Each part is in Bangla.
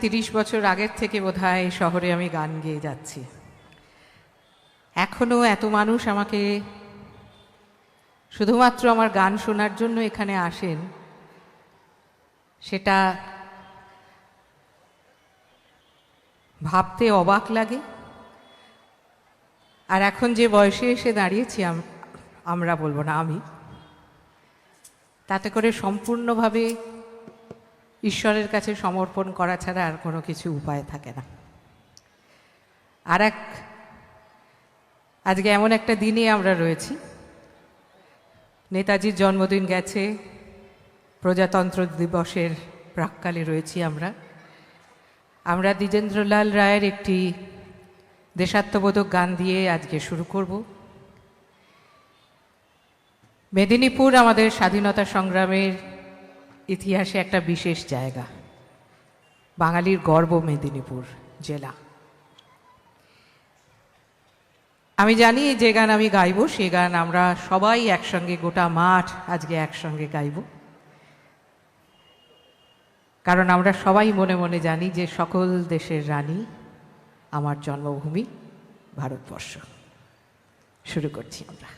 30 বছর আগের থেকে বোধহয় এই শহরে আমি গান গেয়ে যাচ্ছি। এখনো এত মানুষ আমাকে শুধুমাত্র আমার গান শোনার জন্য এখানে আসেন, সেটা ভাবতে অবাক লাগে। আর এখন যে বয়সে এসে দাঁড়িয়েছি, আমরা বলবো না, আমি, তাতে করে সম্পূর্ণভাবে ঈশ্বরের কাছে সমর্পণ করা ছাড়া আর কোনো কিছু উপায় থাকে না। আজকে এমন একটা দিনে আমরা রয়েছি, নেতাজির জন্মদিন গেছে, প্রজাতন্ত্র দিবসের প্রাক্কালে রয়েছি আমরা দ্বিজেন্দ্রলাল রায়ের একটি দেশাত্মবোধক গান দিয়ে আজকে শুরু করব। মেদিনীপুর আমাদের স্বাধীনতা সংগ্রামের ইতিহাসে একটা বিশেষ জায়গা, বাঙালির গর্ব মেদিনীপুর জেলা। আমি জানি যে গান আমি গাইব, সে গান আমরা সবাই একসঙ্গে, গোটা মাঠ আজকে একসঙ্গে গাইব, কারণ আমরা সবাই মনে মনে জানি যে সকল দেশের রানী আমার জন্মভূমি ভারতবর্ষ। শুরু করছি আমরা।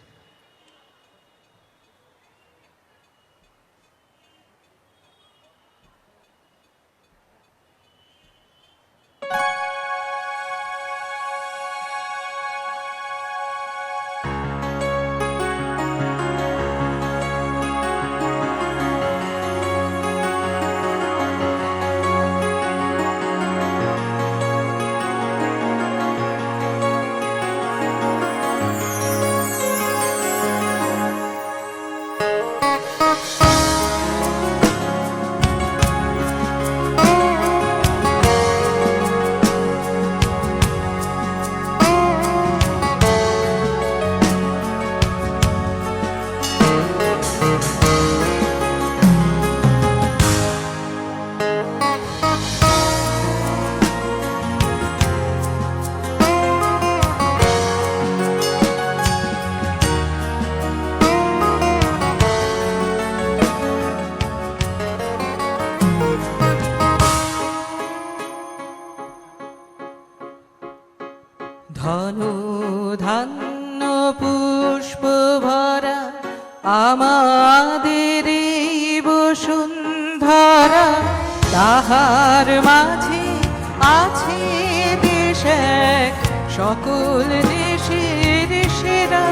ধনু ধান্য পুষ্প ভরা আমাদের বসুন্ধরা, তাহার মাঝে আছে দেশ এক, সকল দেশের সেরা।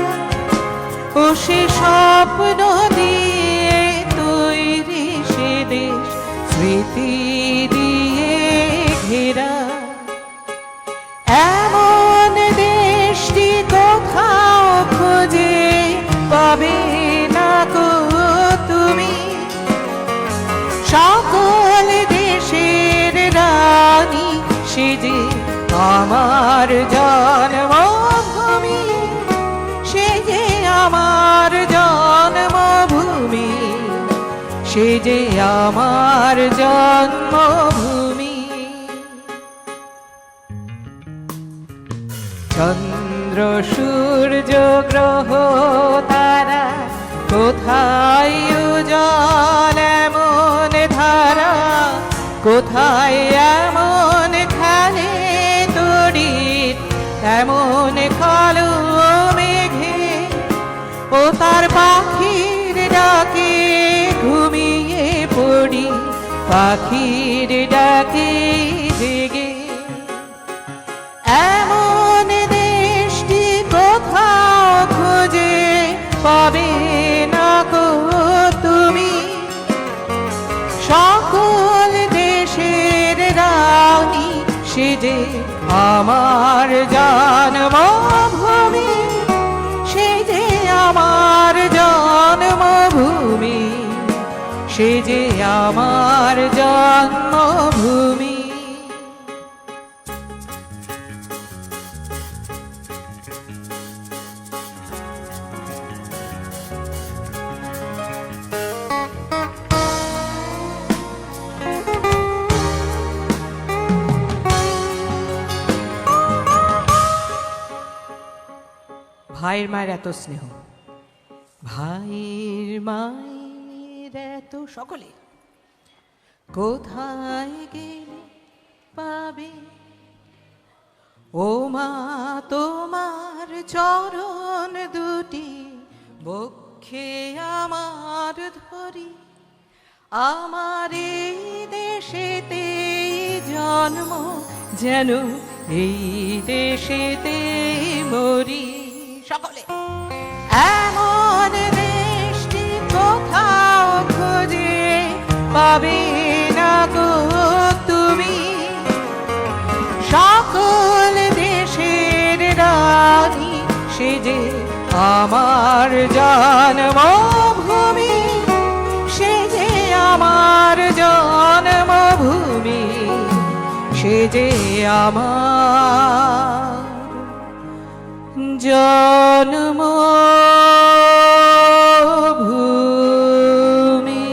ও সে স্বপ্ন দিয়ে তৈরি সে দেশ, স্মৃতি দিয়ে ঘেরা। এমন দেশটি কোথাও খুঁজে পাবে না গো তুমি, সকল দেশের রানী সে যে আমার জন্মভূমি, সে যে আমার জন্মভূমি, সে যে আমার জন্মভূমি। চন্দ্র সূর্য গ্রহ তারা কোথায় উজ্জ্বল এমন ধারা, কোথায় এমন খেলে তড়িৎ এমন কালো মেঘে। ও তার পাখির ডাকে ঘুমিয়ে পড়ি, পাখির ডাকে জেগে। এমন দেশটি কোথাও খুঁজে পাবে না গো তুমি, সকল দেশের রানী সে যে আমার জন্মভূমি, সে যে আমার জন্মভূমি, সে যে আমার জন্মভূমি। ভাইয়ের মায়ের এত স্নেহ, ভাইয়ের মায়ের এত, সকলে কোথায় গেলে ভাবে ও মা তোমার চরণ দুটি বক্ষে আমার ধরি, আমার এই দেশেতে জন্ম যেন এই দেশেতে মরি। সকলে এমন দেশটি কোথাও খুঁজে পাবে না গো তুমি, সকল দেশের রানী সে যে আমার জন্মভূমি, সে যে আমার জন্মভূমি, সে যে আমার জন্মভূমি।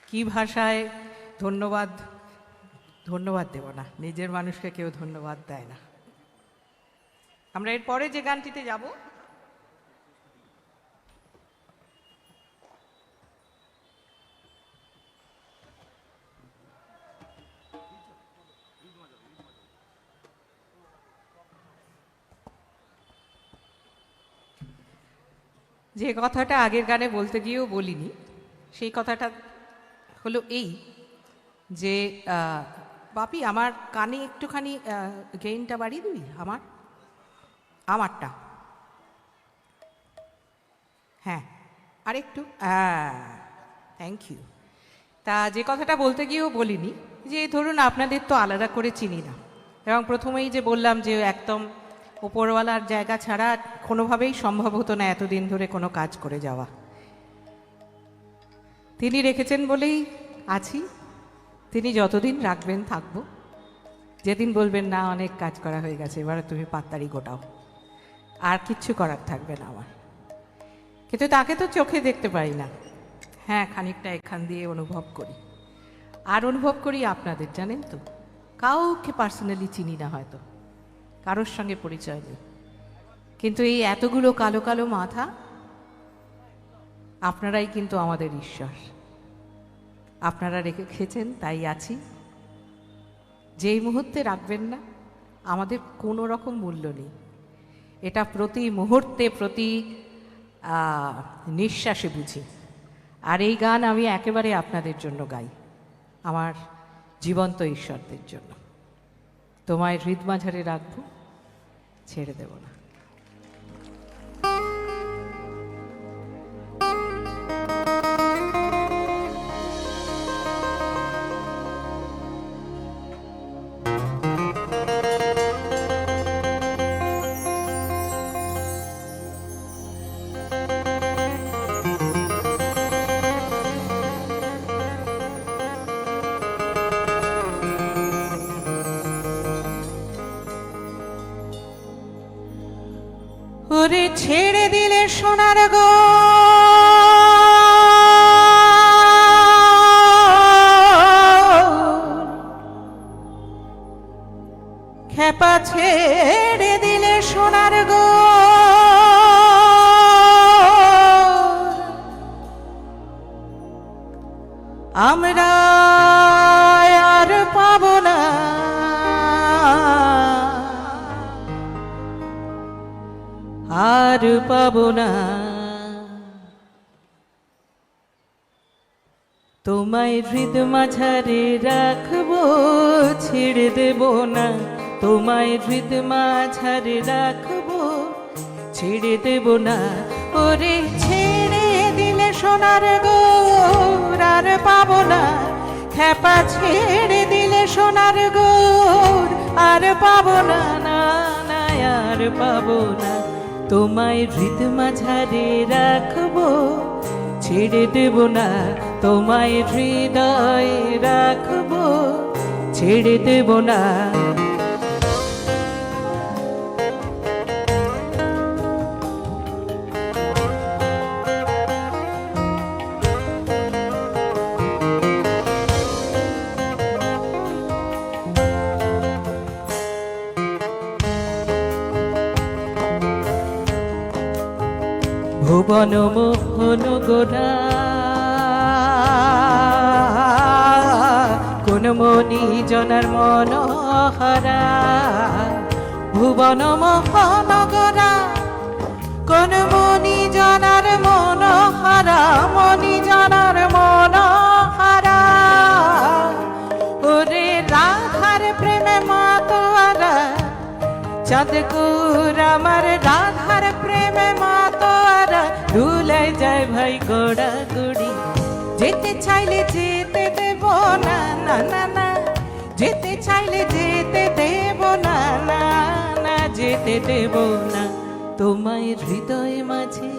কি ভাষায় ধন্যবাদ দেব না, নিজের মানুষকে কেউ ধন্যবাদ দেয় না। আমরা এরপরে যে গানটিতে যাব, যে কথাটা আগের গানে বলতে গিয়েও বলিনি, সেই কথাটা হলো এই যে বাপি আমার কানে একটুখানি গেইনটা বাড়িয়ে দিবি, আমারটা, হ্যাঁ আরেকটু, থ্যাংক ইউ। তা যে কথাটা বলতে গিয়েও বলিনি, যে ধরুন আপনাদের তো আলাদা করে চিনি না, এবং প্রথমেই যে বললাম যে একদম ওপরওয়ালার জায়গা ছাড়া কোনোভাবেই সম্ভব হতো না এতদিন ধরে কোনো কাজ করে যাওয়া। তিনি রেখেছেন বলেই আছি, তিনি যতদিন রাখবেন থাকবো, যেদিন বলবেন না অনেক কাজ করা হয়ে গেছে এবারে তুমি পাত্তারি গোটাও, আর কিচ্ছু করার থাকবে না আমার। কিন্তু তাকে তো চোখে দেখতে পারি না, হ্যাঁ খানিকটা এখান দিয়ে অনুভব করি, আর অনুভব করি আপনাদের, জানেন তো কাউকে পার্সোনালি চিনি না, হয়তো কারোর সঙ্গে পরিচয় নেই, কিন্তু এই এতগুলো কালো কালো মাথা আপনারাই কিন্তু আমাদের ঈশ্বর, আপনারা রেখেছেন তাই আছি। যেই মুহূর্তে রাখবেন না আমাদের কোনো রকম মূল্য নেই, এটা প্রতি মুহূর্তে প্রতি নিঃশ্বাসে বুঝি। আর এই গান আমি একেবারে আপনাদের জন্য গাই, আমার জীবন্ত ঈশ্বরদের জন্য। তোমায় হৃদ মাঝারে রাখবো, ছেড়ে দেব না। ওরে ছেড়ে দিলে সোনার গো খেপা, ছেড়ে দিলে সোনার গো আমরা আর পাবো না আর পাবো না, তোমায় হৃদ মাঝারে রাখবো, ছেড়ে দেব না, তোমায় হৃদ মাঝারে রাখবো, ছেড়ে দেব না। ওরে ছেড়ে দিলে সোনার গোর আর পাবো না, খেপা ছেড়ে দিলে সোনার গোর আর পাবো না, না না আর পাবো না, তোমায় হৃদ মাঝারে রাখবো, ছেড়ে দেব না, তোমায় হৃদয়ে রাখবো, ছেড়ে দেব না। ভুবন মোহন গোরা কোন মনি জনার মনোহরা ভুবন মোহন গোরা কোন মনি জনার মনোহরা মনি জনার মনোহরা ওরে রাধার প্রেমে মাতোয়ারা চাঁদকুর আমার রাধার প্রেমে মাতোয়ারা ভুলে যায় ভাই গোড়া গুড়ি যেতে চাইলে যেতে দেব না না না না যেতে চাইলে যেতে দেব না না না যেতে দেব না তোমায় হৃদয় মাঝে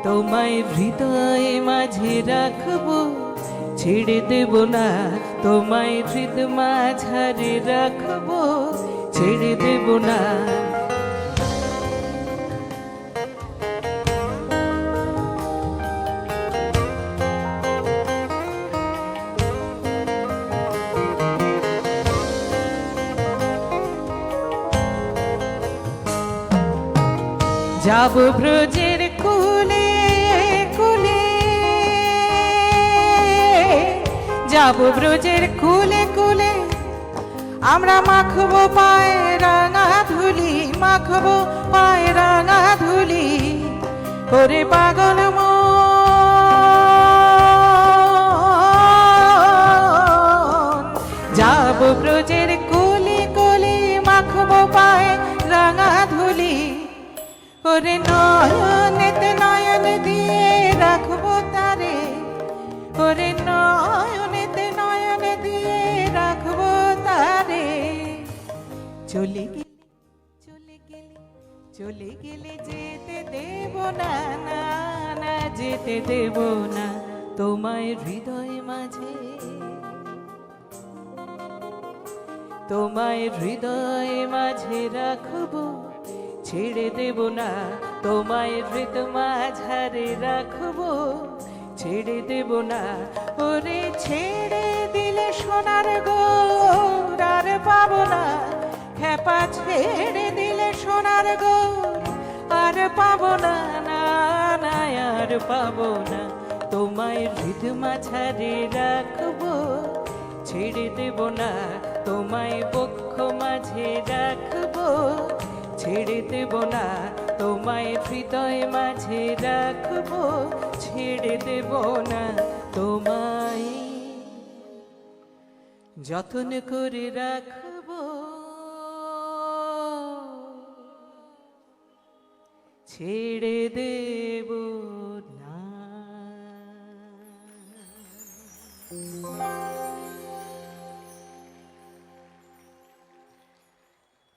তোমায় হৃদয় মাঝে রাখবো ছেড়ে দেব না তোমায় হৃদ মাঝারে রাখবো ছেড়ে দেব না যাব ব্রজের কুলে কুলে যাব ব্রজের কুলে কুলে আমরা মাখবো পায়ে রাঙা ধুলি মাখবো পায়ে রাঙা ধুলি ওরে পাগল মন যাব ব্রজের কুলে কুলে মাখবো পায়ে রাঙা ধুলি ওরে নয়নেতে নয়ন দিয়ে রাখবো তারে ওরে নয়নেতে নয়ন দিয়ে রাখবো তারে চলে গেলে চলে গেলে চলে গেলে যেতে দেব না না না যেতে দেব না তোমায় হৃদয় মাঝে তোমায় হৃদয় মাঝে রাখবো ছেড়ে দেব না তোমায় হৃদ মাঝারে রাখবো ছেড়ে দেব না ওরে ছেড়ে দিলে সোনার গৌর আর পাবো না খেপা ছেড়ে দিলে সোনার গৌর আর পাবো না না না আর পাবো না তোমায় হৃদ মাঝারে রাখবো ছেড়ে দেব না তোমায় বক্ষ মাঝে রাখবো ছেড়ে দেব না তোমায় হৃদয় মাঝে রাখবো ছেড়ে দেব না তোমায় যত্ন করে রাখবো ছেড়ে দেব না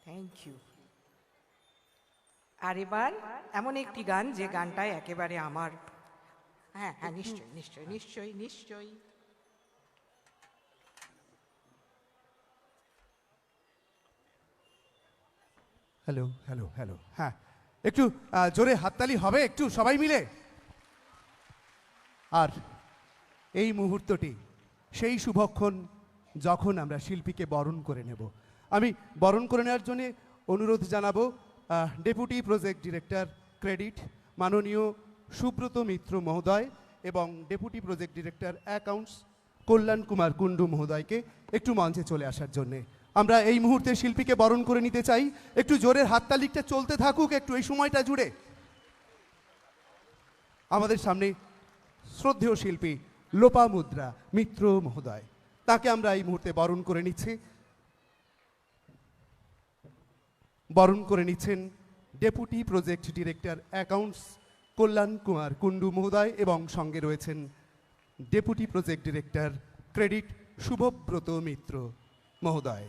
থ্যাংক ইউ আর এবার এমন একটি গান যে গানটায় একেবারে আমার হ্যাঁ হ্যাঁ নিশ্চয়ই নিশ্চয়ই নিশ্চয়ই নিশ্চয়ই হ্যালো হ্যালো হ্যালো হ্যাঁ একটু জোরে হাততালি হবে একটু সবাই মিলে আর এই মুহূর্তটি সেই শুভক্ষণ যখন আমরা শিল্পীকে বরণ করে নেব আমি বরণ করে নেওয়ার জন্য অনুরোধ জানাবো ডেপুটি প্রজেক্ট ডিরেক্টর ক্রেডিট মাননীয় সুব্রত মিত্র মহোদয় এবং deputy project director accounts Kalyan Kumar Kundu মহোদয়কে একটু মঞ্চে চলে আসার জন্যে আমরা এই মুহূর্তে শিল্পীকে বরণ করে নিতে চাই একটু জোরের হাততালিটা চলতে থাকুক একটু এই সময়টা জুড়ে আমাদের সামনে শ্রদ্ধেয় শিল্পী লোপামুদ্রা মিত্র মহোদয় তাকে আমরা এই মুহূর্তে বরণ করে নিচ্ছি বরণ করে নিচ্ছেন deputy project director accounts Kalyan Kumar Kundu মহোদয় এবং সঙ্গে রয়েছেন deputy project director credit Subhabrata Mitra মহোদয়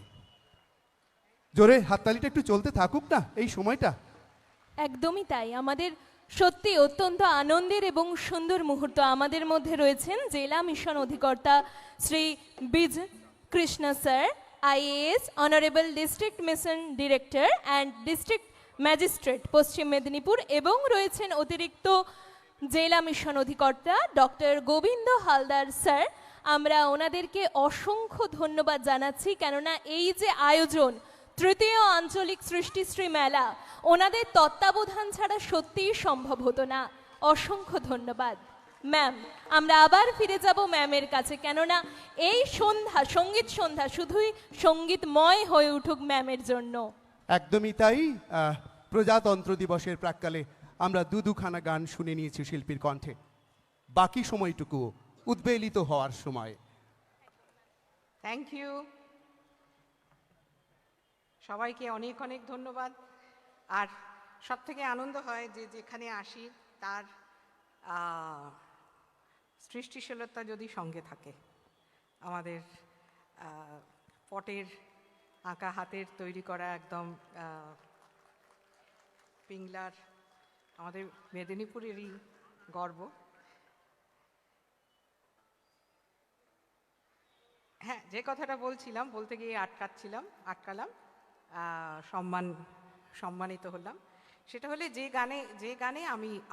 জোরে হাততালিটা একটু চলতে থাকুক না এই সময়টা একদমই তাই আমাদের সত্যি অত্যন্ত আনন্দের এবং সুন্দর মুহূর্ত আমাদের মধ্যে রয়েছেন জেলা মিশন অধিকর্তা শ্রী বিজ Krishna sir IAS honourable district mission director and district magistrate পশ্চিম মেদিনীপুর এবং রয়েছেন অতিরিক্ত জেলা মিশন অধিকর্তা ডক্টর গোবিন্দ হালদার স্যার আমরা ওনাদেরকে অসংখ্য ধন্যবাদ জানাচ্ছি কেননা এই যে আয়োজন তৃতীয় আঞ্চলিক সৃষ্টিশ্রী মেলা, ওনাদের তত্ত্বাবধান ছাড়া সত্যিই সম্ভব হতো না। অসংখ্য ধন্যবাদ ম্যাম। আমরা আবার ফিরে যাব ম্যামের কাছে, কেননা এই সন্ধ্যা, সঙ্গীত সন্ধ্যা শুধুই সঙ্গীতময় হয়ে উঠুক ম্যামের জন্য। একদমই তাই। প্রজাতন্ত্র দিবসের প্রাক্কালে আমরা দুখানা গান শুনে নিয়েছি শিল্পীর কণ্ঠে। বাকি সময়টুকু উদ্বেলিত হওয়ার সময়। থ্যাংক ইউ সবাইকে, অনেক অনেক ধন্যবাদ। আর সব থেকে আনন্দ হয় যে যেখানে আসি তার সৃষ্টিশীলতা যদি সঙ্গে থাকে। আমাদের পটের আঁকা, হাতের তৈরি করা একদম পিংলার আমাদের মেদিনীপুরেরই গর্ব। হ্যাঁ, যে কথাটা বলছিলাম, বলতে গিয়ে আটকালাম। সম্মানিত হলাম, সেটা হলে যে গানে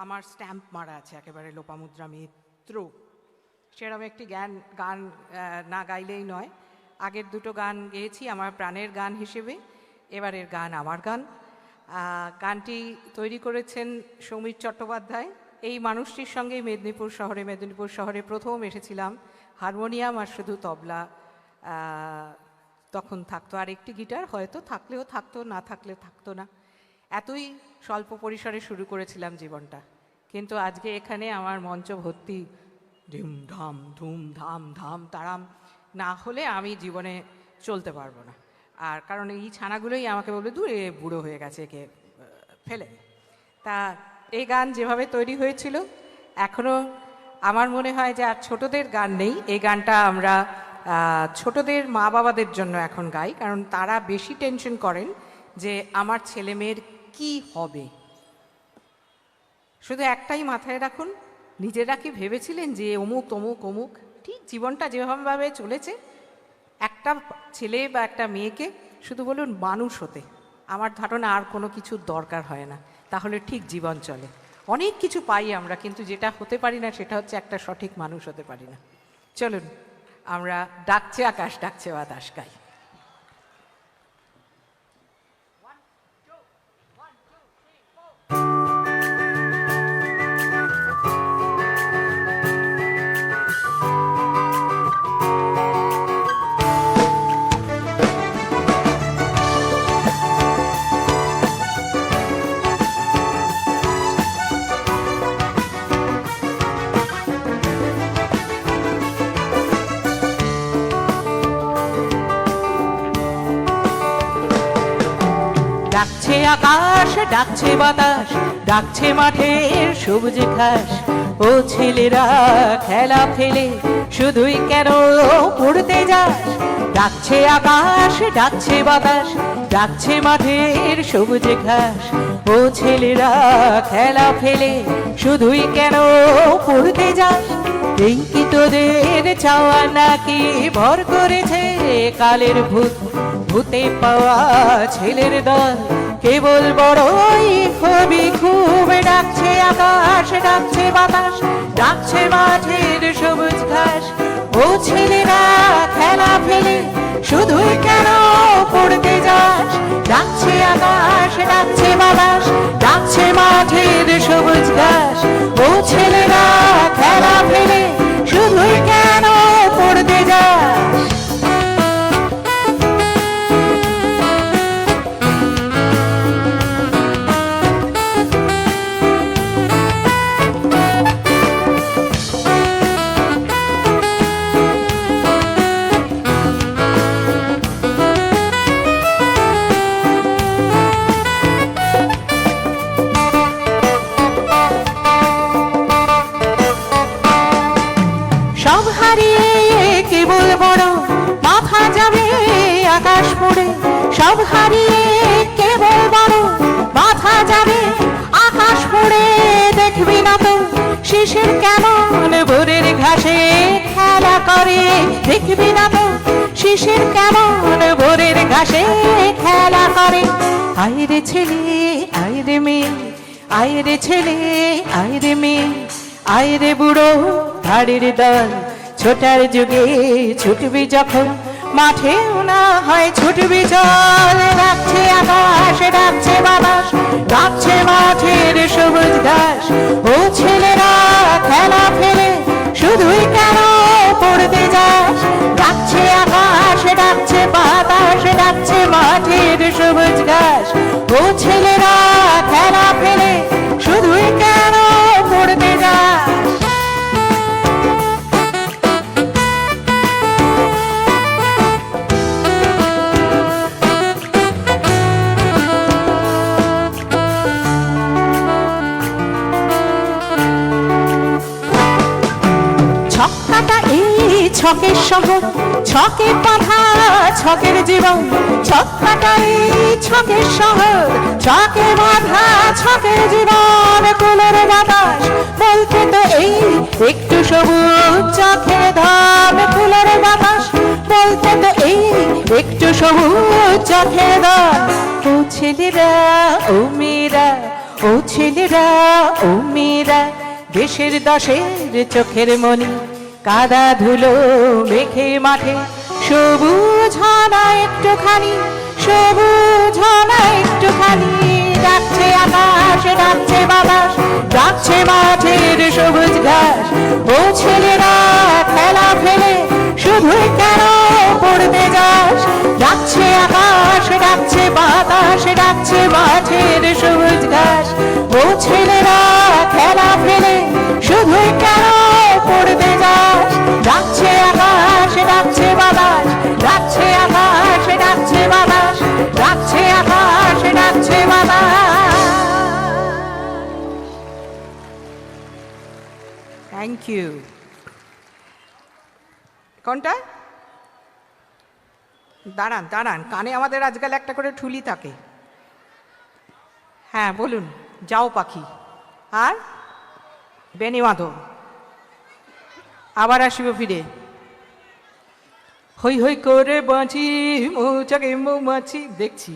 আমার স্ট্যাম্প মারা আছে একেবারে লোপামুদ্রা মিত্র, সেরকম একটি গান না গাইলেই নয়। আগের দুটো গান গেয়েছি আমার প্রাণের গান হিসেবে, এবারের গান আমার গান। গানটি তৈরি করেছেন সৌমির চট্টোপাধ্যায়। এই মানুষটির সঙ্গেই মেদিনীপুর শহরে প্রথম এসেছিলাম। হারমোনিয়াম আর শুধু তবলা তখন থাকতো, আর একটি গিটার হয়তো থাকলেও থাকতো, না থাকলেও থাকতো না। এতই স্বল্প পরিসরে শুরু করেছিলাম জীবনটা, কিন্তু আজকে এখানে আমার মঞ্চ ভর্তি ধুমধাম ধুমধাম ধাম তারাম না হলে আমি জীবনে চলতে পারবো না। আর কারণ এই ছানাগুলোই আমাকে বলবে, দূর এ বুড়ো হয়ে গেছে, একে ফেলে। তা এই গান যেভাবে তৈরি হয়েছিল, এখনও আমার মনে হয় যে আর ছোটদের গান নেই। এই গানটা আমরা ছোটদের মা বাবাদের জন্য এখন গাই, কারণ তারা বেশি টেনশন করেন যে আমার ছেলে মেয়ের কী হবে। শুধু একটাই মাথায় রাখুন, নিজেরা কি ভেবেছিলেন যে অমুক তমুক অমুক? ঠিক জীবনটা যেভাবে চলেছে, একটা ছেলে বা একটা মেয়েকে শুধু বলুন মানুষ হতে, আমার ধারণা আর কোনো কিছুর দরকার হয় না, তাহলে ঠিক জীবন চলে। অনেক কিছু পাই আমরা, কিন্তু যেটা হতে পারি না সেটা হচ্ছে একটা সঠিক মানুষ হতে পারি না। চলুন আমরা ডাকছে আকাশ ডাকছে বাতাস গাই। ডাকছে আকাশ ডাকছে বাতাস, ডাকছে মাঠের সবুজ ঘাস। ও ছেলেরা খেলা ফেলে শুধুই কেন পড়তে যাস? ডাকছে আকাশ ডাকছে বাতাস, ডাকছে মাঠের সবুজ ঘাস। ও ছেলেরা খেলা ফেলে শুধুই কেন পড়তে যাস? এই কি তোদের চাওয়া নাকি ভর করেছে কালের ভূত? ভূতে পাওয়া ছেলের দল কেবল বড়ই খুবই খুব। ডাকছে আকাশ ডাকছে বাতাস, ডাকছে মাঠের সবুজ ঘাস। ও ছেলেরা খেলা ফেলে শুধুই কেন পড়তে যাস? ডাকছে আকাশ ডাকছে বাতাস, ডাকছে মাঠের সবুজ ঘাস। ও ছেলেরা খেলা ফেলে শুধুই কেন পড়তে যাস? সব হারিয়ে কেবল বড় মাথা যাবে আকাশ পড়ে। সব হারিয়ে কেবল বড় মাথা যাবে আকাশ পড়ে। দেখবি না তো শিশির কেমন ভোরের ঘাসে খেলা করে? দেখবি না তো শিশির কেমন ভোরের ঘাসে খেলা করে? আইরে ছেলে আইরে মেয়ে, আইরে ছেলে আইরে মেয়ে, আইরে বুড়ো ধাড়ির দল। ছোটার যুগে ছুটবি যখন মাঠেও না হয় ছুটবি চল, ডাকছে আকাশ ডাকছে বাতাস, ডাকছে মাঠের সবুজ ঘাস। ও ছেলেরা খেলা ফেলে শুধুই কেন পড়তে যাস? ডাকছে আকাশ ডাকছে বাতাস, ডাকছে মাঠের সবুজ ঘাস। ও ছেলেরা খেলা ফেলে শুধুই কেন পড়তে যাস? ছক্কাটা এই ছকের শহর, ছকে বাঁধা ছকের জীবন। ছক্কাটা এই ছকের শহর, ছকে বাঁধা ছকের জীবন। কুলোর বাতাস বলতে তো এই একটু সবুজ চোখের ধান। কুলোর বাতাস বলতে তো এই একটু সবুজ চোখের ধান। ও ছেলেরা ও মেয়েরা, ও ছেলেরা ও মেয়েরা, দেশের দশের চোখের মনি, কাদা ধুলো মেখে মাঠে সবুজ হানা একটুখানি, সবুজ হানা একটুখানি। ডাকছে আকাশ ডাকছে বাতাস, ডাকছে মাঠের সবুজ ঘাস। ও ছেলেরা খেলা ফেলে শুধুই কেন পড়তে যাস? ডাকছে আকাশ ডাকছে বাতাস, ডাকছে মাঠের সবুজ ঘাস। ও ছেলেরা খেলা ফেলে শুধুই কেন পড়তে যাস? ডাকছে আকাশ ডাকছে বাতাস, ডাকছে আকাশ ডাকছে বাতাস, ডাকছে আকাশ ডাকছে বাতাস। Thank you. কোনটা? দাঁড়ান দাঁড়ান, কানে আমাদের আজকাল একটা করে ঠুলি থাকে। হ্যাঁ বলুন। যাও পাখি আর বেনি বাঁধো, আবার আসিব ফিরে। হই হই করে বাঁচি মৌচাকে মৌমাছি। দেখছি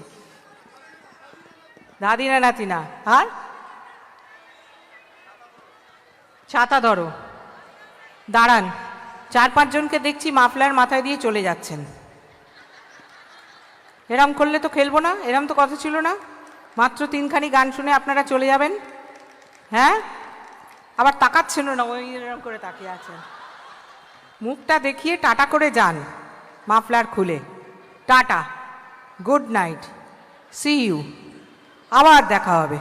দাদি না নাতি না। আর ছাতা ধরো। দাঁড়ান, 4-5 জনকে দেখছি মাফলার মাথায় দিয়ে চলে যাচ্ছেন। এরম করলে তো খেলবো না, এরম তো কথা ছিল না। মাত্র 3খানি গান শুনে আপনারা চলে যাবেন? হ্যাঁ, আবার তাকাচ্ছেন না, ওই এরকম করে তাকিয়ে আছেন। মুখটা দেখিয়ে টাটা করে যান, মাফলার খুলে। Tata, good night, see you, আবার দেখা হবে।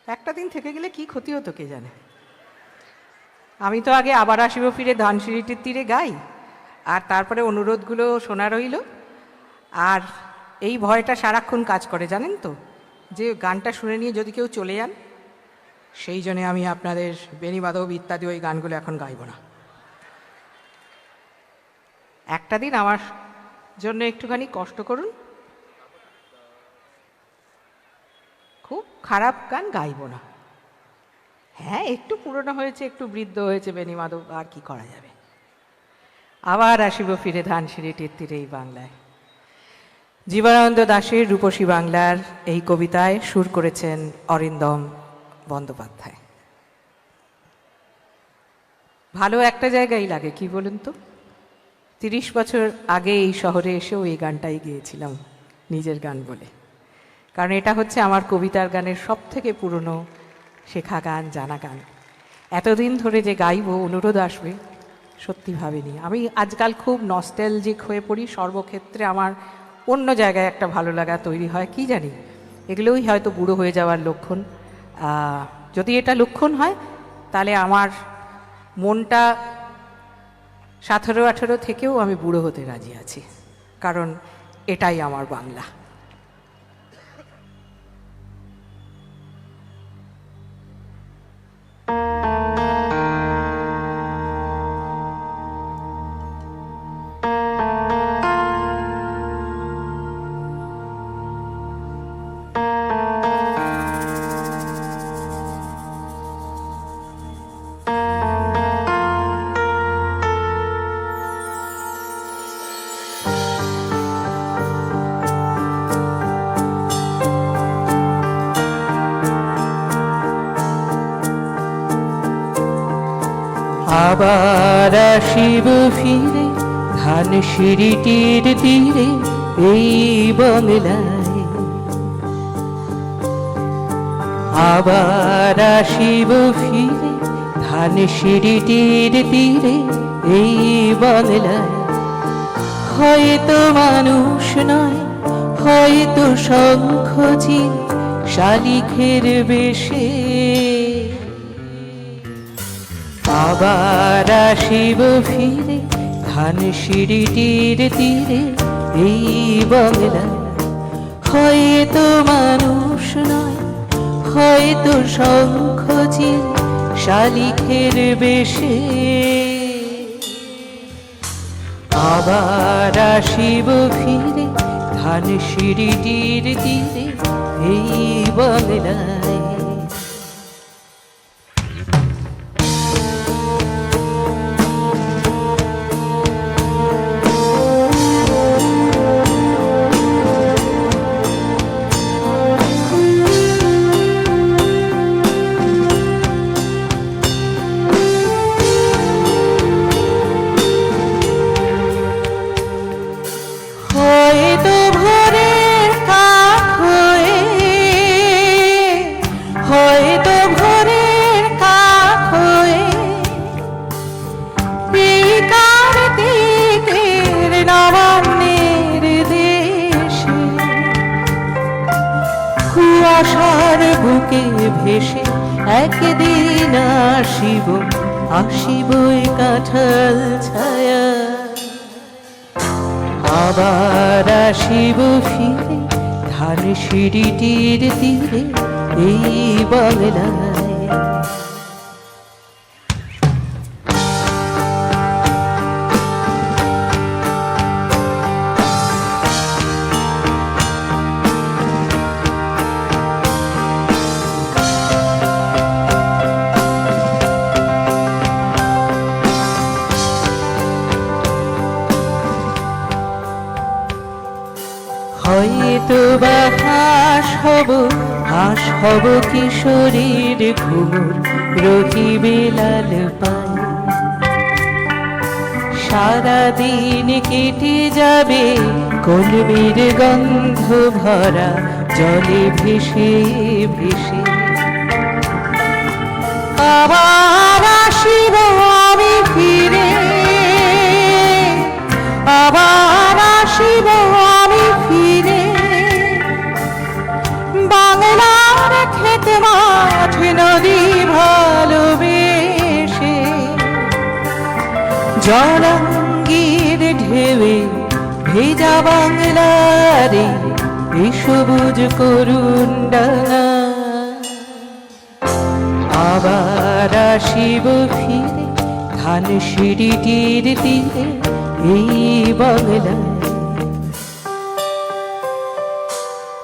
একটা দিন থেকে গেলে কি ক্ষতি হতো কে জানে। আমি তো আগে আবার আসিব ফিরে ধানসিঁড়িটির তীরে গাই, আর তারপরে অনুরোধগুলো শোনা রইল। আর এই ভয়টা সারাক্ষণ কাজ করে জানেন তো, যে গানটা শুনে নিয়ে যদি কেউ চলে যান। সেই জন্যে আমি আপনাদের বেনি বাদব ইত্যাদি ওই গানগুলো এখন গাইব না। একটা দিন আমার জন্য একটুখানি কষ্ট করুন। খুব খারাপ গান গাইব না। হ্যাঁ, একটু পুরনো হয়েছে, একটু বৃদ্ধ হয়েছে বেনি মাধব, আর কি করা যাবে। আবার আসিব ফিরে ধানসিঁড়িটির তীরে এই বাংলায়। জীবনানন্দ দাশের রূপসী বাংলার এই কবিতায় সুর করেছেন অরিন্দম বন্দ্যোপাধ্যায়। ভালো একটা জায়গায় লাগে, কি বলুন তো। 30 বছর আগে এই শহরে এসেও এই গানটাই গেয়েছিলাম নিজের গান বলে। কারণ এটা হচ্ছে আমার কবিতার গানের সব থেকে পুরনো শেখা গান, জানা গান। এতদিন ধরে যে গাইবো, অনুরোধ আসবে, সত্যি ভাবিনি। আমি আজকাল খুব নস্টালজিক হয়ে পড়ি সর্বক্ষেত্রে। আমার অন্য জায়গায় একটা ভালো লাগা তৈরি হয়, কি জানি। এগুলোই হয়তো বুড়ো হয়ে যাওয়ার লক্ষণ। যদি এটা লক্ষণ হয় তাহলে আমার মনটা 17-18 থেকেও আমি বুড়ো হতে রাজি আছি, কারণ এটাই আমার বাংলা। আবার আসিব ফিরে ধান সিঁড়িটির তীরে এই বাংলায় আবার আসিব ফিরে ধান সিঁড়িটির তীরে এই বাংলায় হয়তো মানুষ নয় হয়তো শঙ্খচিল শালিখের বেশে আবার আসিব ফিরে ধান সিঁড়িটির তীরে এই বাংলায় হয়তো মানুষ নয় হয়তো শঙ্খচিল শালিখের বেশে আবার আসিব ফিরে ধান সিঁড়িটির তীরে এই বাংলায় হয়তো ভোরের কাক হয়ে হয়তো ভোরের কাক হয়ে এই কার্তিকের নবান্নের দেশে কুয়াশার বুকে ভেসে একদিন আসিব আসিবই কাঁঠাল ছায়া আবার আসিব ফিরে ধান সিঁড়িটির তীরে এই বাংলায় হয়তো বা হাস হব কিশোরীর ঘুমুর রহিবে লাল পায় সারাদিন কেটে যাবে কলমের গন্ধ ভরা জলে ভেসে ভেসে আবার আসিব আমি ফিরে আবার আসিব আমি ফিরে বাংলার ক্ষেত মাঠ নদী ভালোবেসে জলাঙ্গির ঢেউয়ে ভেজা বাংলারে এই সবুজ করুণ ডাঙা আবার আসিব ফিরে ধান সিঁড়িটির তীরে এই বাংলায়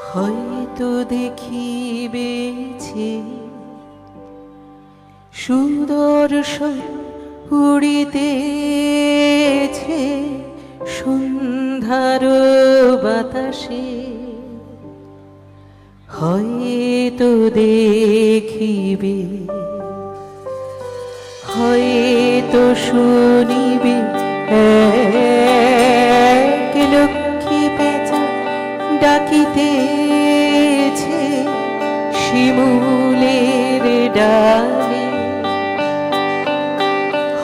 হয়তো দেখিবেছে সুদর্শন উড়িতেছে সন্ধ্যার বাতাসে হয়তো দেখিবে হয়তো শুনিবে এক লক্ষ্মী পেঁচা ডাকিতেছে শিমুলের ডালে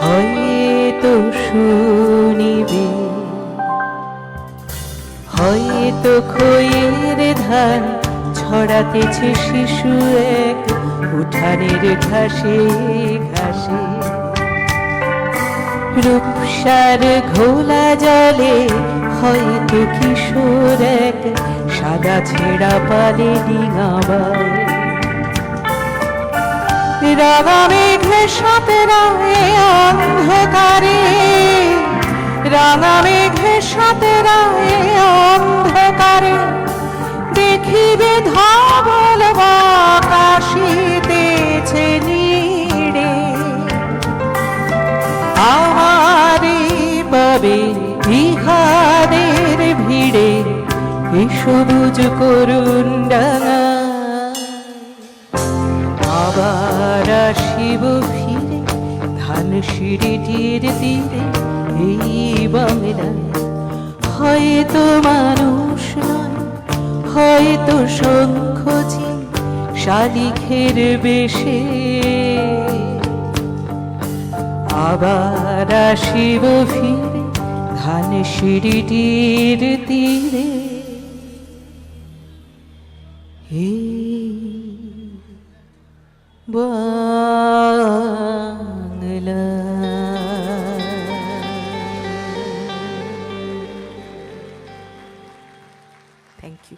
হয়তো শুনিবে হয়তো খইয়ের ধান ছড়াতেছে শিশু এক উঠানের ঘাসে ঘাসে রূপসার ঘোলা জলে হয়তো কিশোর এক সাদা ছেঁড়া পালে ডিঙাবায় রাঙা মেঘে সাথে রাঙে অন্ধকারে রাঙা মেঘে সাথে রাঙে অন্ধকারে দেখিবে ধবল আকাশিতেছে নীড়ে আমারে পাবে ইহাদের ভিড়ে এই সবুজ করুণ ডাঙা আবার আসিব ফিরে ধান ধানসিঁড়িটির তীরে এই বাংলায় হয়তো মানুষ নয়, হয়তো শঙ্খজি শালিখের বেশে আবার আসিব ফিরে ধানসিঁড়িটির তীরে এই বাংলা। Thank you.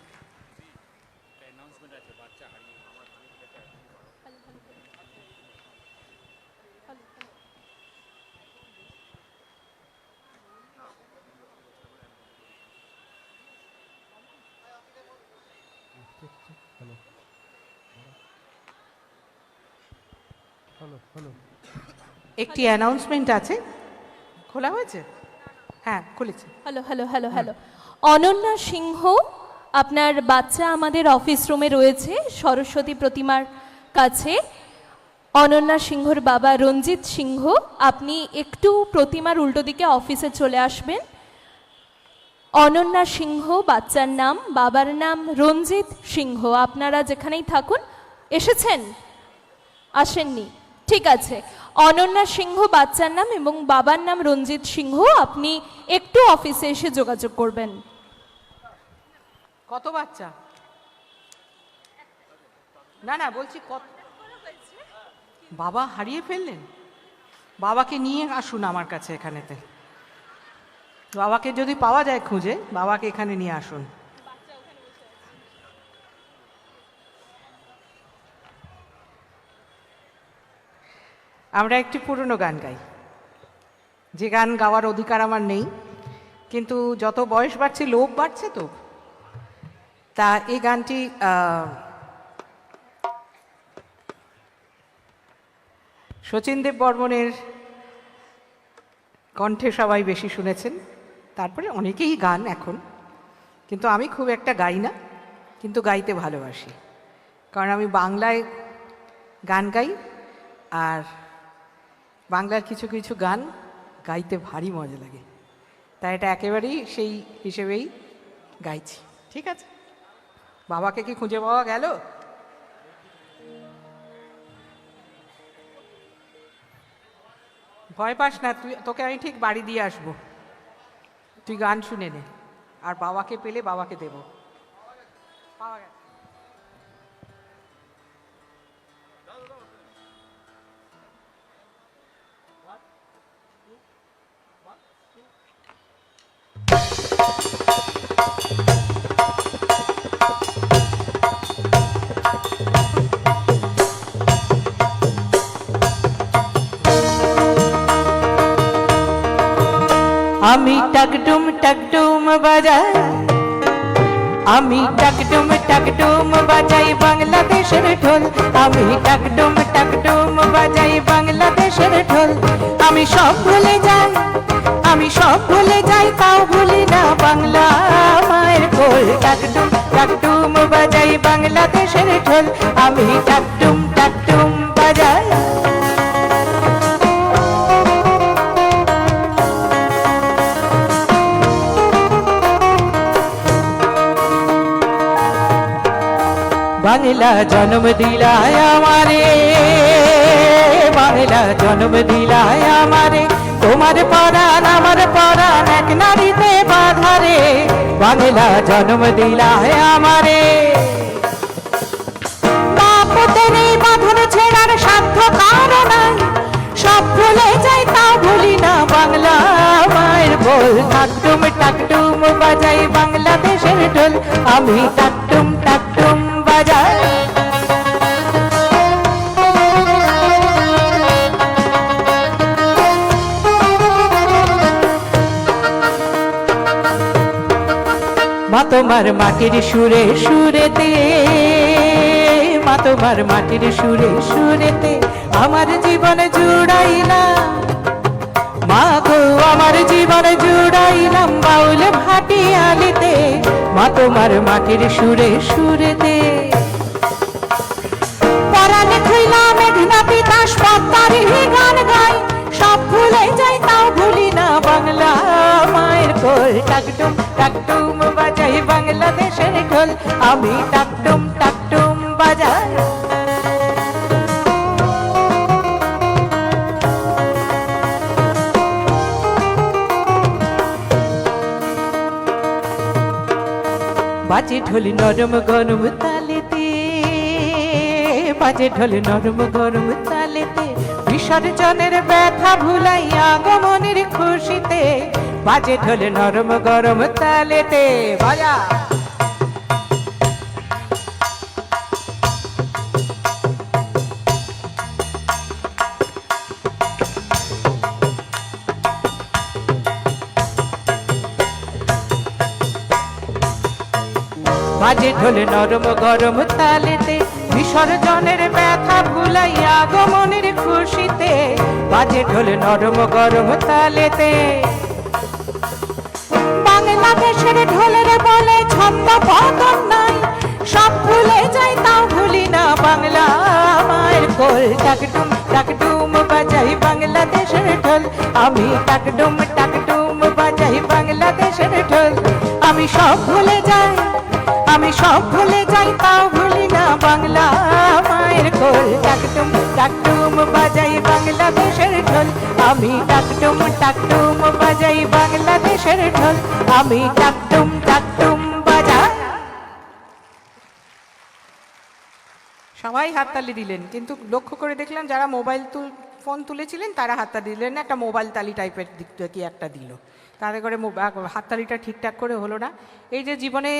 একটি অ্যানাউন্সমেন্ট আছে। খোলা হয়েছে? হ্যাঁ, খুলেছে। Hello hello hello hello. Ananya Singha, আপনার বাচ্চা আমাদের অফিস রুমে রয়েছে সরস্বতী প্রতিমার কাছে। অনন্যা সিংহর বাবা রঞ্জিত সিংহ, আপনি একটু প্রতিমার উল্টো দিকে অফিসে চলে আসবেন। অনন্যা সিংহ বাচ্চার নাম, বাবার নাম রঞ্জিত সিংহ। আপনারা যেখানেই থাকুন। এসেছেন? আসেননি? ঠিক আছে। অনন্যা সিংহ বাচ্চার নাম এবং বাবার নাম রঞ্জিত সিংহ। আপনি একটু অফিসে এসে যোগাযোগ করবেন। কত বাচ্চা? না না, বলছি কত বাবা হারিয়ে ফেললেন? বাবাকে নিয়ে আসুন আমার কাছে এখানেতে। বাবাকে যদি পাওয়া যায় খুঁজে, বাবাকে এখানে নিয়ে আসুন। আমরা একটি পুরনো গান গাই, যে গান গাওয়ার অধিকার আমার নেই, কিন্তু যত বয়স বাড়ছে লোভ বাড়ছে তো। তা এই গানটি শচীনদেব বর্মনের কণ্ঠে সবাই বেশি শুনেছেন, তারপরে অনেকেই গান এখন, কিন্তু আমি খুব একটা গাই না, কিন্তু গাইতে ভালোবাসি, কারণ আমি বাংলায় গান গাই, আর বাংলার কিছু কিছু গান গাইতে ভারী মজা লাগে, তাই এটা একেবারেই সেই হিসেবেই গাইছি। ঠিক আছে? বাবাকে কি খুঁজে পাওয়া গেল? ভয় পাস না, তোকে আমি ঠিক বাড়ি দিয়ে আসবো, তুই গান শুনে নে, আর বাবাকে পেলে বাবাকে দেব। পাওয়া গেল। আমি টাকডুম বাজাই, আমি টাকডুম বাজাই বাংলাদেশের ঢোল, আমি টাকডুম বাজাই বাংলাদেশের ঢোল। আমি সব ভুলে যাই, আমি সব ভুলে যাই, তাও ভুলি না বাংলা মায়ের কোল। টাকডুম বাজাই বাংলাদেশের ঢোল, আমি টাকডুম বাজাই। বাংলা জন্ম দিলায় আমারে, বাংলা জন্ম দিলায় আমারে, তোমার পরাণ আমার পরাণ এক নারীতে বাধারে। বাংলা জন্ম দিলায় আমারে, বাপদের এই বাঁধন ছেড়ার সাধ্য কারো নাই, সব ভুলে যাই তাও ভুলি না বাংলা মায়ের বল। টাকডুম বাজাই বাংলাদেশের ঢোল, আমি টাকডুম বাজাই। মা তোমার মাটির সুরে সুরেতে, মা তোমার মাটির সুরে সুরেতে আমার জীবন জুড়াইলাম, মা গো আমার জীবন জুড়াইলাম বাউল ভাটিয়ালিতে। মা তোমার মাটির সুরে সুরেতে পরাণে খুইলাম মেঘনা তিতাস পদ্মারি গান গাই, সব ভুলে যাই তাও ভুলি না বাংলা মায়ের কোল। টাকটুম টাকটুম বাজাই বাংলাদেশের ঢোল, আমি টাকটুম টাকটুম বাজাই। বাজে ঢোল নরম গরম তালেতে, বাজে ঢোল নরম গরম তালেতে, বিসর্জনের ব্যথা ভুলাই আগমনের খুশিতে। বাজে ঢোল নরম গরম তালেতে, বাজা। বাজে ঢোল নরম গরম তালেতে, বিসর্জনের ব্যথা ভুলাই আগমনের খুশিতে। বাজে ঢোল নরম গরম তালেতে। বাংলাদেশের ঢোলের বলে ছন্দ পতন নাই, সব ভুলে যাই তাও ভুলি না বাংলা মায়ের কোল। টাকডুম টাকডুম বাজাই বাংলাদেশের ঢোল, আমি টাকডুম টাকডুম বাজাই বাংলাদেশের ঢোল। আমি সব ভুলে যাই, আমি সব ভুলে যাই তাও ভুলি না বাংলা মায়ের কোল। টাকটুম টাকটুম বাজাই বাংলাদেশের ঢোল, আমি টাকটুম টাকটুম বাজাই বাংলাদেশের ঢোল, আমি টাকটুম টাকটুম বাজাই। সবাই হাততালি দিলেন, কিন্তু লক্ষ্য করে দেখলাম যারা ফোন তুলেছিলেন তারা হাততালি দিলেন না, একটা মোবাইল তালি টাইপের দিক কি একটা দিল, তাতে করে হাততালিটা ঠিকঠাক করে হলো না। এই যে জীবনে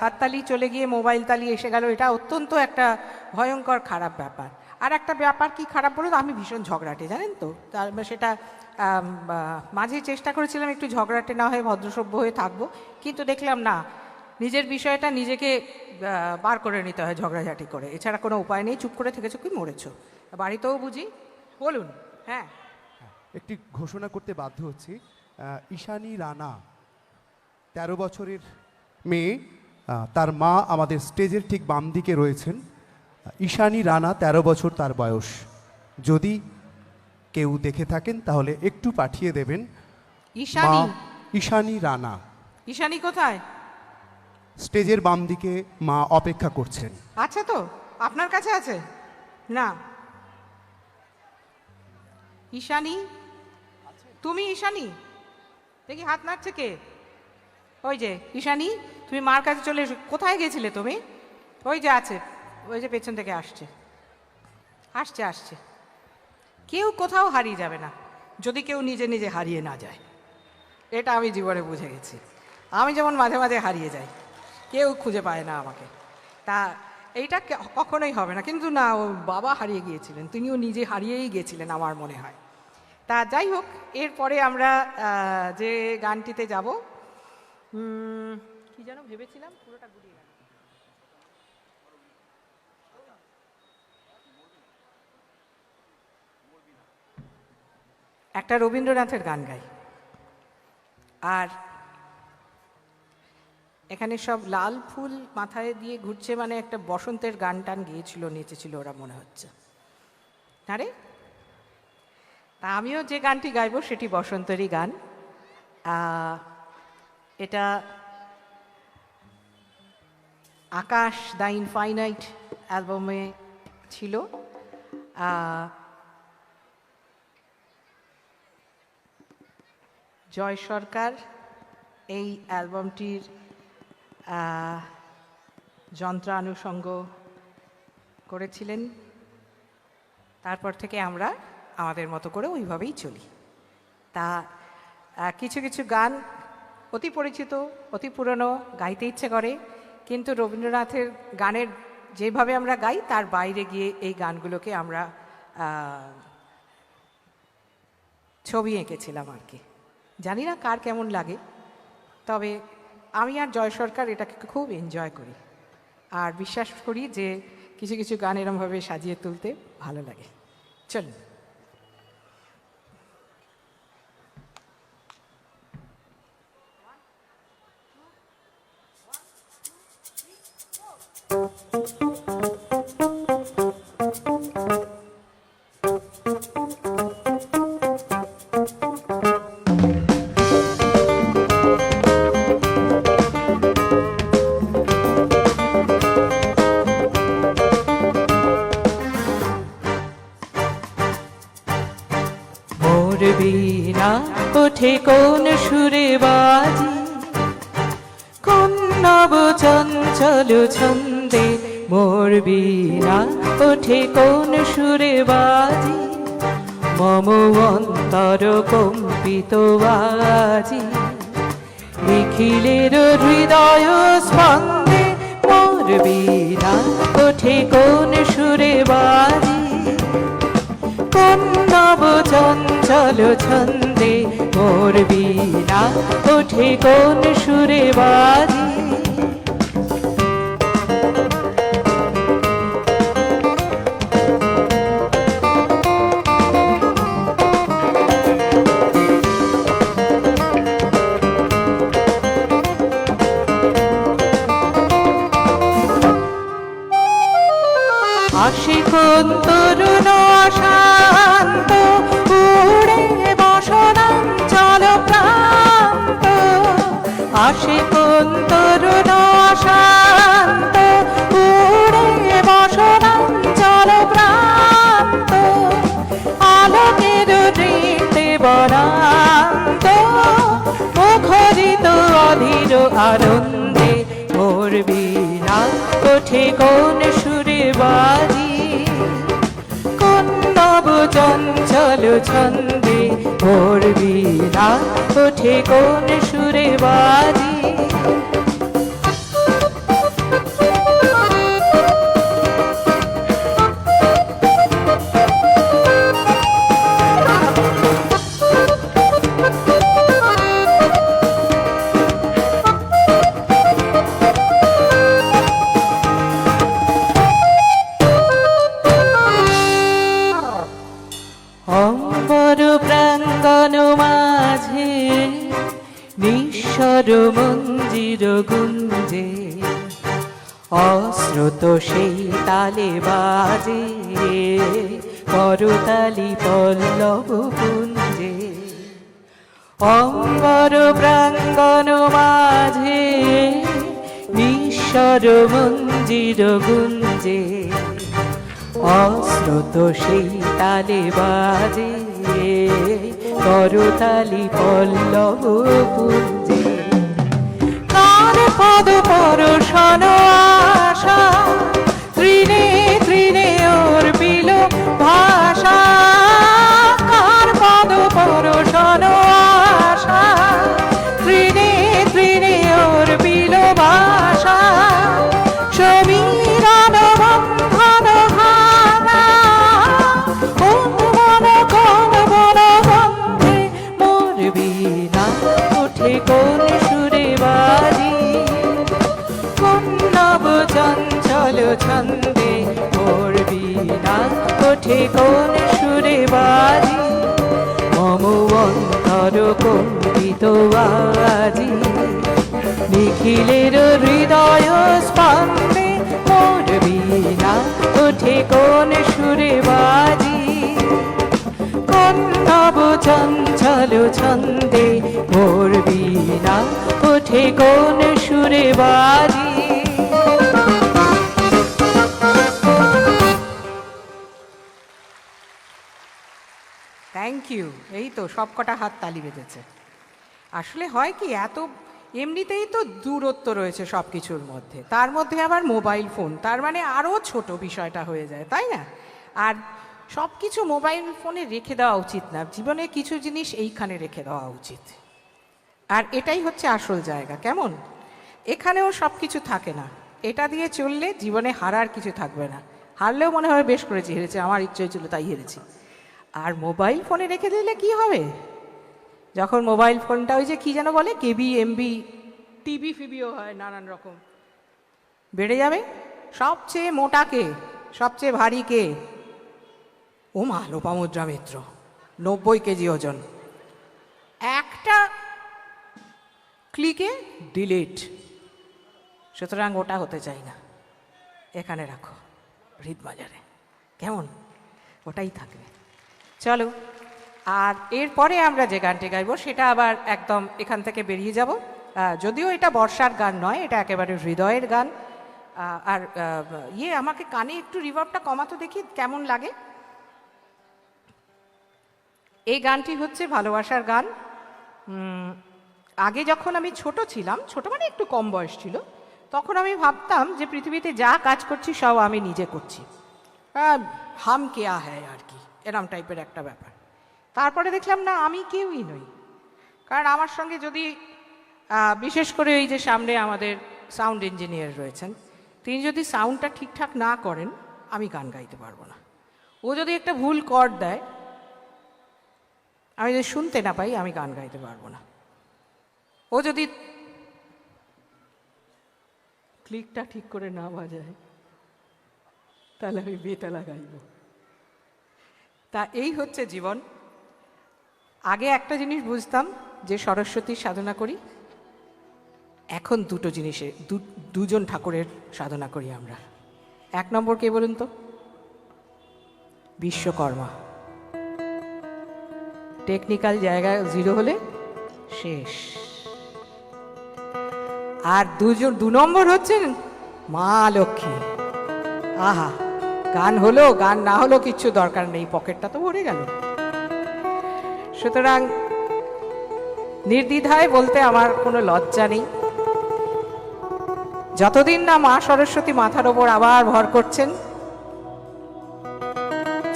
হাততালি চলে গিয়ে মোবাইল তালি এসে গেল, এটা অত্যন্ত একটা ভয়ঙ্কর খারাপ ব্যাপার। আর একটা ব্যাপার কি খারাপ বলো তো, আমি ভীষণ ঝগড়াটে জানেন তো, তার সেটা মাঝে চেষ্টা করেছিলাম একটু ঝগড়াটে না হয়ে ভদ্রসভ্য হয়ে থাকবো, কিন্তু দেখলাম না, নিজের বিষয়টা নিজেকে বার করে নিতে হয় ঝগড়াঝাটি করে, এছাড়া কোনো উপায় নেই। চুপ করে থেকেছো কি মরেছো, বাড়িতেও বুঝি। বলুন। হ্যাঁ, একটি ঘোষণা করতে বাধ্য হচ্ছি। ঈশানী রানা 13 বছরের মেয়ে, তার মা আমাদের স্টেজের ঠিক বাম দিকে রয়েছেন। ঈশানী রানা 13 বছর তার বয়স। যদি কেউ দেখে থাকেন তাহলে একটু পাঠিয়ে দেবেন। ঈশানী? ঈশানী রানা। ঈশানী কোথায়? স্টেজের বাম দিকে মা অপেক্ষা করছেন। আছে তো, আপনার কাছে আছে না? ঈশানী, তুমি ঈশানী? দেখি হাত নাড়ছে কে? ওই যে ঈশানী, তুমি মার কাছে চলে এসো। কোথায় গেছিলে তুমি? ওই যে আছে, ওই যে পেছন থেকে আসছে আসছে আসছে। কেউ কোথাও হারিয়ে যাবে না যদি কেউ নিজে নিজে হারিয়ে না যায়, এটা আমি জীবনে বুঝে গেছি। আমি যেমন মাঝে মাঝে হারিয়ে যাই, কেউ খুঁজে পায় না আমাকে, তা এইটা কখনোই হবে না। কিন্তু না, ও বাবা হারিয়ে গিয়েছিলেন, তিনিও নিজে হারিয়েই গিয়েছিলেন আমার মনে হয়। তা যাই হোক, এরপরে আমরা যে গানটিতে যাব, কি যেন ভেবেছিলাম, পুরোটা গুলিয়ে গেল। একটা রবীন্দ্রনাথের গান গাই। আর এখানে সব লাল ফুল মাথায় দিয়ে ঘুরছে, মানে একটা বসন্তের গান টান গিয়েছিল, নেচেছিল ওরা মনে হচ্ছে। আরে তা আমিও যে গানটি গাইবো সেটি বসন্তেরই গান। এটা আকাশ দ্য ইনফাইনাইট অ্যালবামে ছিল। জয় সরকার এই অ্যালবামটির যন্ত্রানুষঙ্গ করেছিলেন। তারপর থেকে আমরা আমাদের মতো করে ওইভাবেই চলি। তা কিছু কিছু গান অতি পরিচিত, অতি পুরনো, গাইতে ইচ্ছে করে, কিন্তু রবীন্দ্রনাথের গানের যেভাবে আমরা গাই তার বাইরে গিয়ে এই গানগুলোকে আমরা ছবি এঁকেছিলাম আর কি। জানি না কার কেমন লাগে, তবে আমি আর জয় সরকার এটাকে খুব এনজয় করি, আর বিশ্বাস করি যে কিছু কিছু গান এরমভাবে সাজিয়ে তুলতে ভালো লাগে। চলুন। বীণা ওঠে কোন সুরে বাজি, কোন নব চঞ্চল ছন্দে মোর বীণা ওঠে কোন সুরে বাজি, মম অন্তর কম্পিত বাজি, নিখিলের হৃদয় স্পন্দে মোর বীণা ওঠে কোন সুরে বাজি, কোন নব চঞ্চল ছন্দে মোর বীণা ওঠে কোন সুরে বাজি। আশিকুন তরুণ শান্ত উড়ে বসনাঞ্চল প্রান্ত, আশিকুন তরুণ শান্ত উড়ে বসনাঞ্চল প্রান্ত, আলোকের রীতে বরান্ত, মুখরিত অধীর আনন্দে মোর বীণা ওঠে কোন সুরে বাজি, কোন নব চঞ্চল ছন্দে মোর বীণা ওঠে কোন সুরে বাজি। অম্বর প্রাঙ্গণ মাঝে নিঃস্বর মঞ্জির গুঞ্জে, অশ্রুত সেই তালে বাজে করতালি পল্লব কুঞ্জে, অম্বর প্রাঙ্গণ মাঝে নিঃস্বর মঞ্জির গুঞ্জে, অশ্রুত সেই তালে বাজে করতালি পল্লব কুঞ্জে, কার পদ পরশন আশা তৃণে তৃণে ওর বিল ভাষা, কার পদ পরশন আশা তৃণে তৃণে ওর বিল ভাষা, সমীরণ বন্ধন ভাঙা কোন বন বন্ধে মোর বীণা ওঠে কোন সুরে বাজি, কোন নব চঞ্চল ছন্দে মোর বীণা ওঠে কোন সুরে বাজি, মম অন্তর কম্পিত বাজি, নিখিলের হৃদয় স্পন্দে মোর বীণা ওঠে কোন সুরে বাজি, কোন নব চঞ্চল ছন্দে মোর বীণা ওঠে কোন সুরে বাজি। Thank you. এই তো সব কটা হাত তালি বেঁধেছে। আসলে হয় কি, এত এমনিতেই তো দূরত্ব রয়েছে সব কিছুর মধ্যে, তার মধ্যে আবার মোবাইল ফোন, তার মানে আরও ছোট বিষয়টা হয়ে যায়, তাই না? আর সব কিছু মোবাইল ফোনে রেখে দেওয়া উচিত না, জীবনে কিছু জিনিস এইখানে রেখে দেওয়া উচিত। আর এটাই হচ্ছে আসল জায়গা, কেমন? এখানেও সব কিছু থাকে না, এটা দিয়ে চললে জীবনে হারার কিছু থাকবে না, হারলেও মনে হয় বেশ করেছি, হেরেছে, আমার ইচ্ছে হয়েছিল তাই হেরেছি। আর মোবাইল ফোনে রেখে দিলে কি হবে, যখন মোবাইল ফোনটা ওই যে কি যেন বলে কেবি এমবি টিবি ফিবিও হয়, নানান রকম বেড়ে যাবে। সবচেয়ে মোটা কে, সবচেয়ে ভারী কে? ও মা, লোপামুদ্রা মিত্র, 90 কেজি ওজন, একটা ক্লিকে ডিলিট। সুতরাং ওটা হতে চাই না, এখানে রাখো হৃদবাজারে, কেমন? ওটাই থাকবে। চলো, আর এরপরে আমরা যে গানটি গাইবো সেটা আবার একদম এখান থেকে বেরিয়ে যাব। যদিও এটা বর্ষার গান নয়, এটা একেবারে হৃদয়ের গান। আর আমাকে কানে একটু রিভার্বটা কমাতো দেখি কেমন লাগে। এই গানটি হচ্ছে ভালোবাসার গান। আগে যখন আমি ছোট ছিলাম, ছোট মানে একটু কম বয়স ছিল, তখন আমি ভাবতাম যে পৃথিবীতে যা কাজ করছি সব আমি নিজে করছি, হাম কেয়া হ্যায় আর কি, এরম টাইপের একটা ব্যাপার। তারপরে দেখলাম না, আমি কেউই নই। কারণ আমার সঙ্গে যদি বিশেষ করে এই যে সামনে আমাদের সাউন্ড ইঞ্জিনিয়ার রয়েছেন, তিনি যদি সাউন্ডটা ঠিকঠাক না করেন, আমি গান গাইতে পারবো না। ও যদি একটা ভুল কর্ড দেয়, আমি যদি শুনতে না পাই, আমি গান গাইতে পারবো না। ও যদি ক্লিকটা ঠিক করে না বাজায়, তাহলে আমি বেতালা গাইব। তা এই হচ্ছে জীবন। আগে একটা জিনিস বুঝতাম যে সরস্বতীর সাধনা করি, এখন দুটো জিনিসে দুজন ঠাকুরের সাধনা করি আমরা। এক নম্বর কে বলুন তো? বিশ্বকর্মা। টেকনিক্যাল জায়গা জিরো হলে শেষ। আর দু নম্বর হচ্ছেন মা লক্ষ্মী। আহা, গান হলো, গান না হলো কিচ্ছু দরকার নেই, পকেটটা তো ভরে গেল। সুতরাং নির্দ্বিধায় বলতে আমার কোনো লজ্জা নেই। যতদিন না মা সরস্বতী মাথার ওপর আবার ভর করছেন,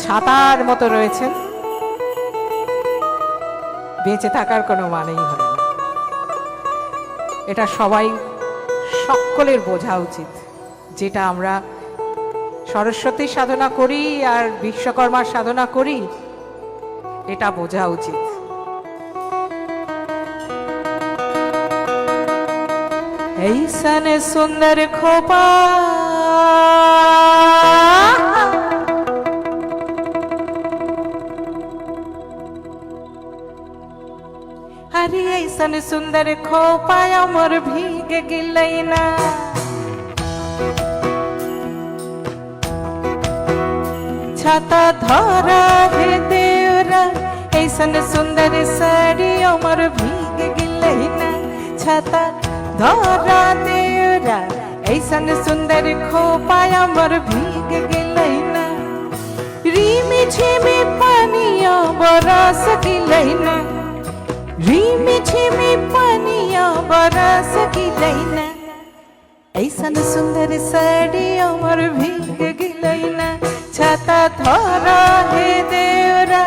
ছাতার মতো রয়েছেন, বেঁচে থাকার কোনো মানেই হয় না। এটা সবাই সকলের বোঝা উচিত। যেটা আমরা সরস্বতীর সাধনা করি আর বিশ্বকর্মার সাধনা করি, এটা বোঝা উচিত। ऐसन सुंदर खोपा अरे ऐसन सुंदर खोपा अमर भीग गिलैना छाता धरा हे देवरा ऐसन सुंदर साड़ी अमर भीग गिलैना छाता धरा देवरा ऐसन सुंदर खोपा अमर भीग गिलैना रीमी झिमी पानिया बरस गिलैना रीमी झिमी पानिया बरस गिलैना ऐसन सुंदर साड़ी अमर भीग गिलैना छाता धरा हे देवरा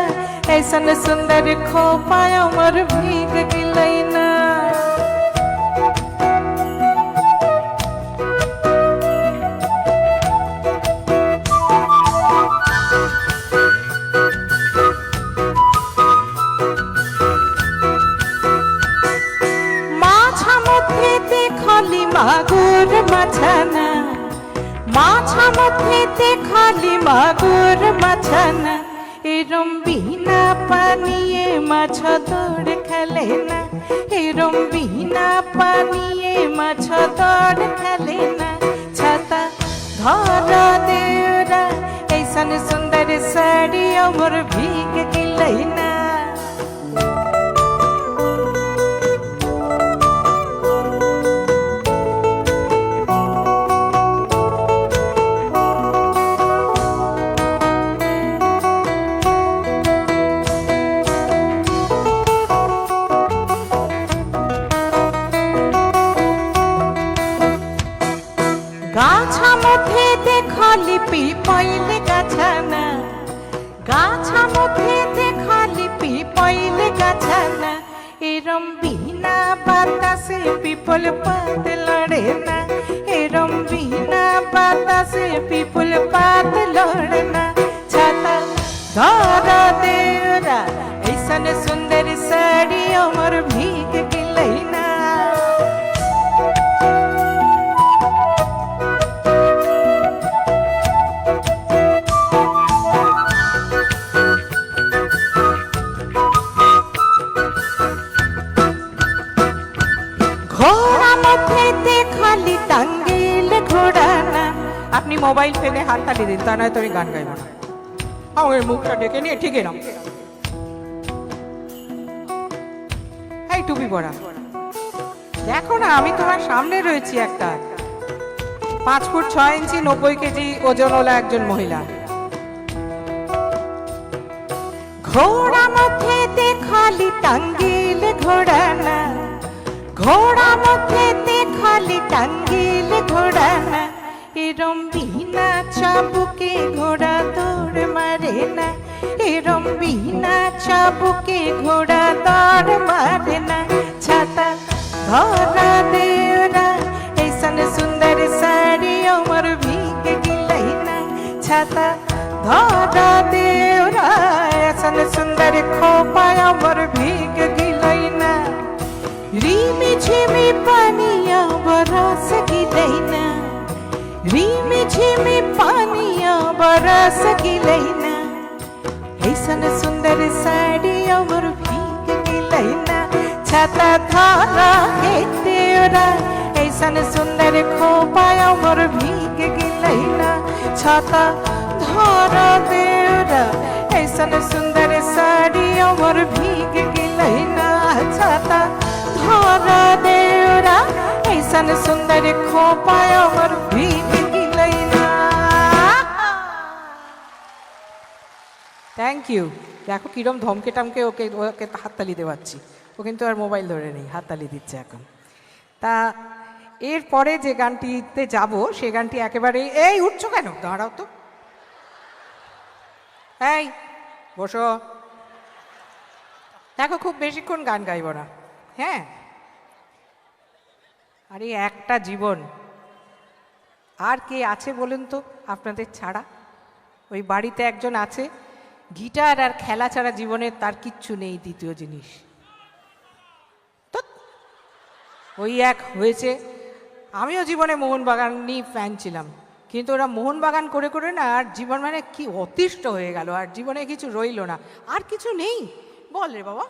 ऐसन सुंदर खोपा अमर भीग गिलैना। মাগুর মাছানা মাছা মধ্যে খালি মাগুর মাছানা এরম বিনা পানিয়ে মাছ দৌড় খেলে না এরম বিনা পানিয়ে মাছ দৌড় খেলে না ছাতা ধরা দেওরা ऐसन सुंदर साड़ी अमर भीग गिलैना। গাছা মধ্যে দেখালি পিপইলে গাছানা গাছা মধ্যে দেখালি পিপইলে গাছানা এরম বিনা বাতাসে পিপল পাত লড়ে না এরম বিনা বাতাসে পিপল পাত লড়ে না ছাতা ধরা দেওরা ऐसन सुंदर साड़ी अमर भीग गिलैना। আপনি মোবাইল ফেলে হাত তালি দিন, তা নয় তুমি গান গাইব না। আমার মুখটা ডেকে নিয়ে ঠিক এরম এই টুপি পরা দেখো না, আমি তোমার সামনে রয়েছি একটা 5 ফুট 6 ইঞ্চি 90 কেজি ওজনওয়ালা একজন মহিলা। ঘোড়া মধ্যেতে খালি টাঙ্গিলে ঘোড়ানা, ঘোড়া মধ্যেতে খালি টাঙ্গিলে ঘোড়ানা, এরম বিনা চাবুকে ঘোড়া দৌড় মারে না, এরম বিনা চাবুকে ঘোড়া দৌড় মারে না। ছাতা ধরা দেওরা ऐसन सुंदर साड़ी अमर भीग गिलाई ना, छाता धरा देवरा ऐसन सुंदर खोपा अमर भीग गिलाई ना। रीमी झिमी पानिया बरस गिलाई ना, रीमी झिमी पानिया बरस गिलाई ना, ऐसन सुंदर साड़ी अमर भीग गिलाई ना। छाता धरा हे देवरा ऐसन सुंदर खोपा अमर भीग गिलाई ना, छाता धरा देवरा ऐसन सुंदर साड़ी अमर भीग गिलाई ना, छाता धरा देवरा ऐसन सुंदर खोपा अमर भीग गिलाई ना। Thank you. দেখো কিরম ধমকে টামকে ওকে ওকে হাততালি দেওয়াচ্ছি, ও কিন্তু আর মোবাইল ধরে নেই, হাততালি দিচ্ছে এখন। তা এরপরে যে গানটিতে যাব সে গানটি একেবারে, এই উঠছো কেন, দাঁড়াও তো, এই বসো। দেখো খুব বেশিক্ষণ গান গাইব না, হ্যাঁ। আরে একটা জীবন, আর কে আছে বলুন তো আপনাদের ছাড়া? ওই বাড়িতে একজন আছে, গিটার আর খেলা ছাড়া জীবনের তার কিচ্ছু নেই দ্বিতীয় জিনিস। তো ওই এক হয়েছে। আমিও জীবনে মোহনবাগানই ফ্যান ছিলাম, কিন্তু ওরা মোহনবাগান করে করে না আর জীবন মানে কি অতিষ্ঠ হয়ে গেল, আর জীবনে কিছু রইল না, আর কিছু নেই। বল রে বাবা,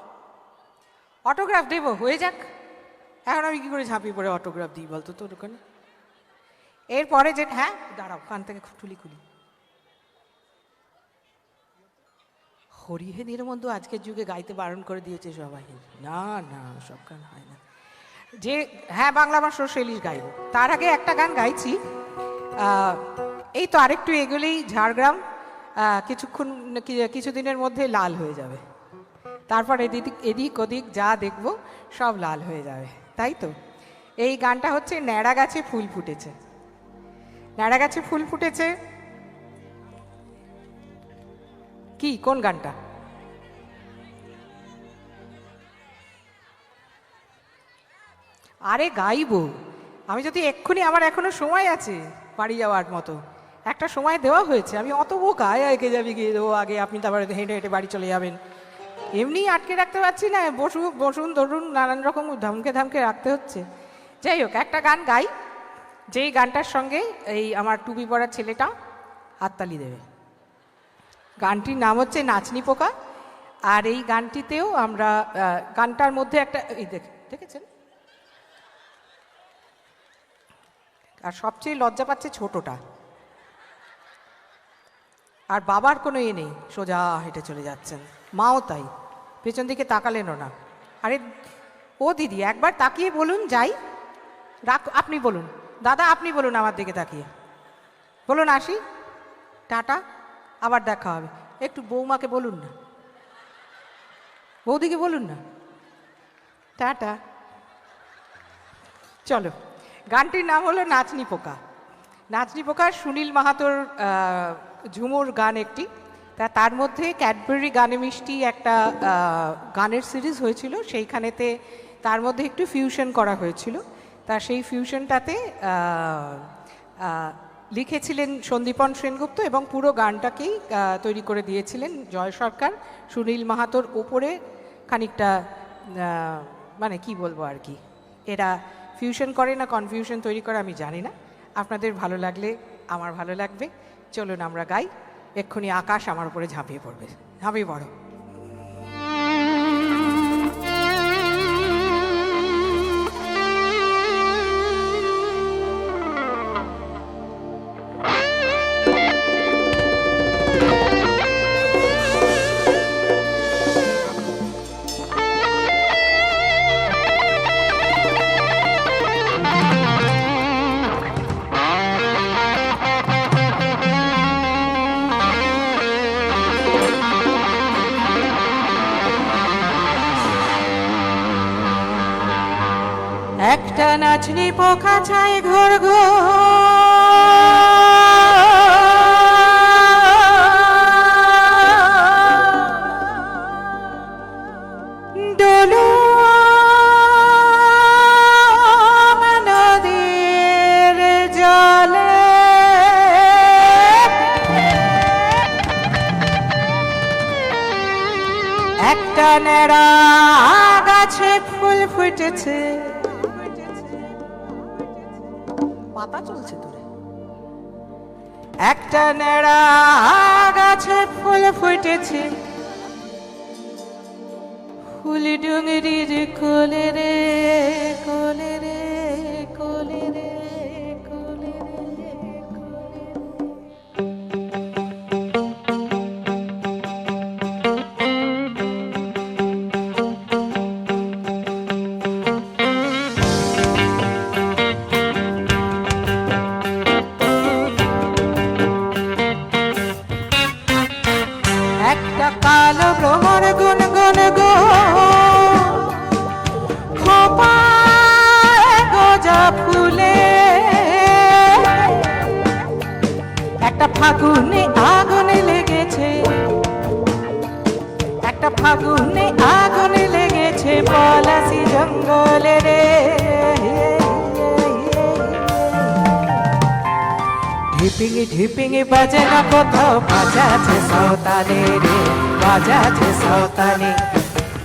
অটোগ্রাফ দেবো, হয়ে যাক। এখন আমি কি করে ঝাঁপিয়ে পড়ে অটোগ্রাফ দিই বলতো তোর ওখানে? এরপরে যে, হ্যাঁ দাঁড়াও, কান থেকে খুলি খুলি। হরিহেদির মধ্যে আজকের যুগে গাইতে বারণ করে দিয়েছে সবাই, না না সব গান হয় না। যে হ্যাঁ বাংলা আমার সরষে গাইব, তার আগে একটা গান গাইছি। এই তো আরেকটু এগুলেই ঝাড়গ্রাম কিছুদিনের মধ্যে লাল হয়ে যাবে, তারপর এদিক ওদিক যা দেখব সব লাল হয়ে যাবে, তাই তো। এই গানটা হচ্ছে ন্যাড়া গাছে ফুল ফুটেছে। ন্যাড়া গাছে ফুল ফুটেছে কি, কোন গানটা? আরে গাইবো আমি, যদি এক্ষুনি, আমার এখনো সময় আছে বাড়ি যাওয়ার মতো, একটা সময় দেওয়া হয়েছে। আমি অত বোকা একে যাবি গিয়ে দেবো আগে, আপনি তারপরে হেঁটে হেঁটে বাড়ি চলে যাবেন, এমনি আটকে রাখতে পারছি না। বসুন ধরুন, নানান রকম ধামকে রাখতে হচ্ছে। যাই হোক, একটা গান গাই, যেই গানটার সঙ্গে এই আমার টুপি পরা ছেলেটা হাততালি দেবে। গানটির নাম হচ্ছে নাচনি পোকা। আর এই গানটিতেও আমরা, গানটার মধ্যে একটা, এই দেখেছেন, আর সবচেয়ে লজ্জা পাচ্ছে ছোটটা, আর বাবার কোনো এ নেই, সোজা হেঁটে চলে যাচ্ছেন, মাও তাই, পেছন দিকে তাকালেনও না। আরে ও দিদি একবার তাকিয়ে বলুন যাই, আপনি বলুন, দাদা আপনি বলুন আমার দিকে তাকিয়ে, বলুন আসি, টাটা, আবার দেখা হবে। একটু বৌমাকে বলুন না, বৌদিকে বলুন না, টাটা। চলো, গানটির নাম হলো নাচনি পোকা। নাচনি পোকা সুনীল মাহাতোর ঝুমুর গান একটি, তার মধ্যে ক্যাডবেরি গানে মিষ্টি একটা গানের সিরিজ হয়েছিল, সেইখানেতে তার মধ্যে একটু ফিউশন করা হয়েছিল। তা সেই ফিউশনটাতে লিখেছিলেন সন্দীপন সেনগুপ্ত এবং পুরো গানটাকেই তৈরি করে দিয়েছিলেন জয় সরকার। সুনীল মাহাতোর ওপরে খানিকটা মানে কি বলবো আর কি, এরা ফিউশন করে না কনফিউশন তৈরি করে আমি জানি না। আপনাদের ভালো লাগলে আমার ভালো লাগবে। চলুন আমরা গাই, এক্ষুনি আকাশ আমার উপরে ঝাঁপিয়ে পড়বে, ঝাঁপিয়ে পড়ো। একটা নাচনি পোকা চাই ঘোর ঘো ডোলো নদীর জলে একটা নেড়া গাছে ফুল ফুটেছে পাতা চলছে তোরে একটা নেড়া গাছে ফুল ফুটেছে ফুল ডুঙরির কোলে রে কোলে রে কোলে রে কোলে রে একটা কালো ভ্রমর গুন গুন গো খোপায় গজা ফুলে একটা ফাগুনে আগুনে লেগেছে একটা ফাগুনে আগুনে লেগেছে পলাশি জঙ্গলে রে ঢিপিং ঢিপিং বাজে না কোথাও বাজাছে সাঁওতালে রে বাজাছে সাঁওতালে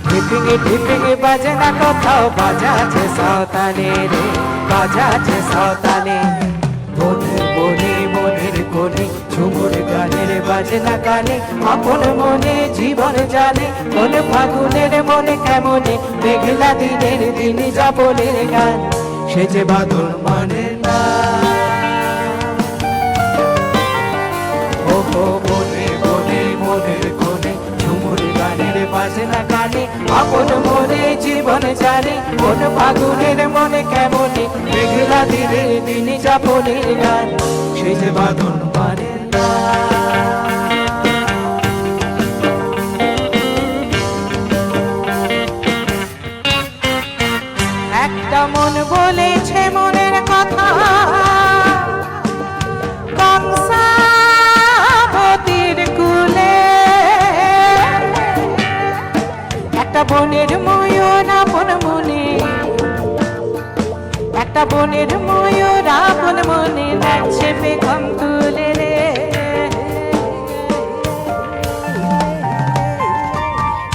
ঢিপিং ঢিপিং বাজে না কোথাও বাজাছে সাঁওতালে রে বাজাছে সাঁওতালে বনের বনে মনের কোণে ঝুমুর গানের বাজে না গানে আপন মনে জীবন জানে কোন ফাগুনের মনে কেমনে মেঘলা দিনের দিন যাপনের গান সে যে বাদল মানে না বনে বনে মনের কোণে ঝুমুর গানের বাজে না গানে আপন মনে জীবন জানে কোন ফাগুনের মনে কেমনে মেঘলা দিনের দিন যাপনের গান সে যে বাঁধন মানে না একটা মন বলেছে মনের কথা কংসাবতীর কুলে একটা বনের ময়ূর আপন মনে একটা বনের ময়ূর আপন মনে নাচছে পেখম তুলে রে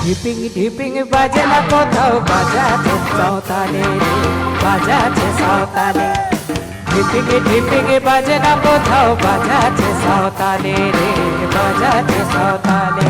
ঢিপিং ঢিপিং বাজে না কোথাও বাজাছে সাঁওতালে রে বাজাছে সাঁওতালে ঢিপিং ঢিপিং বাজে না কোথাও বাজাছে সাঁওতালে রে বাজাছে সাঁওতালে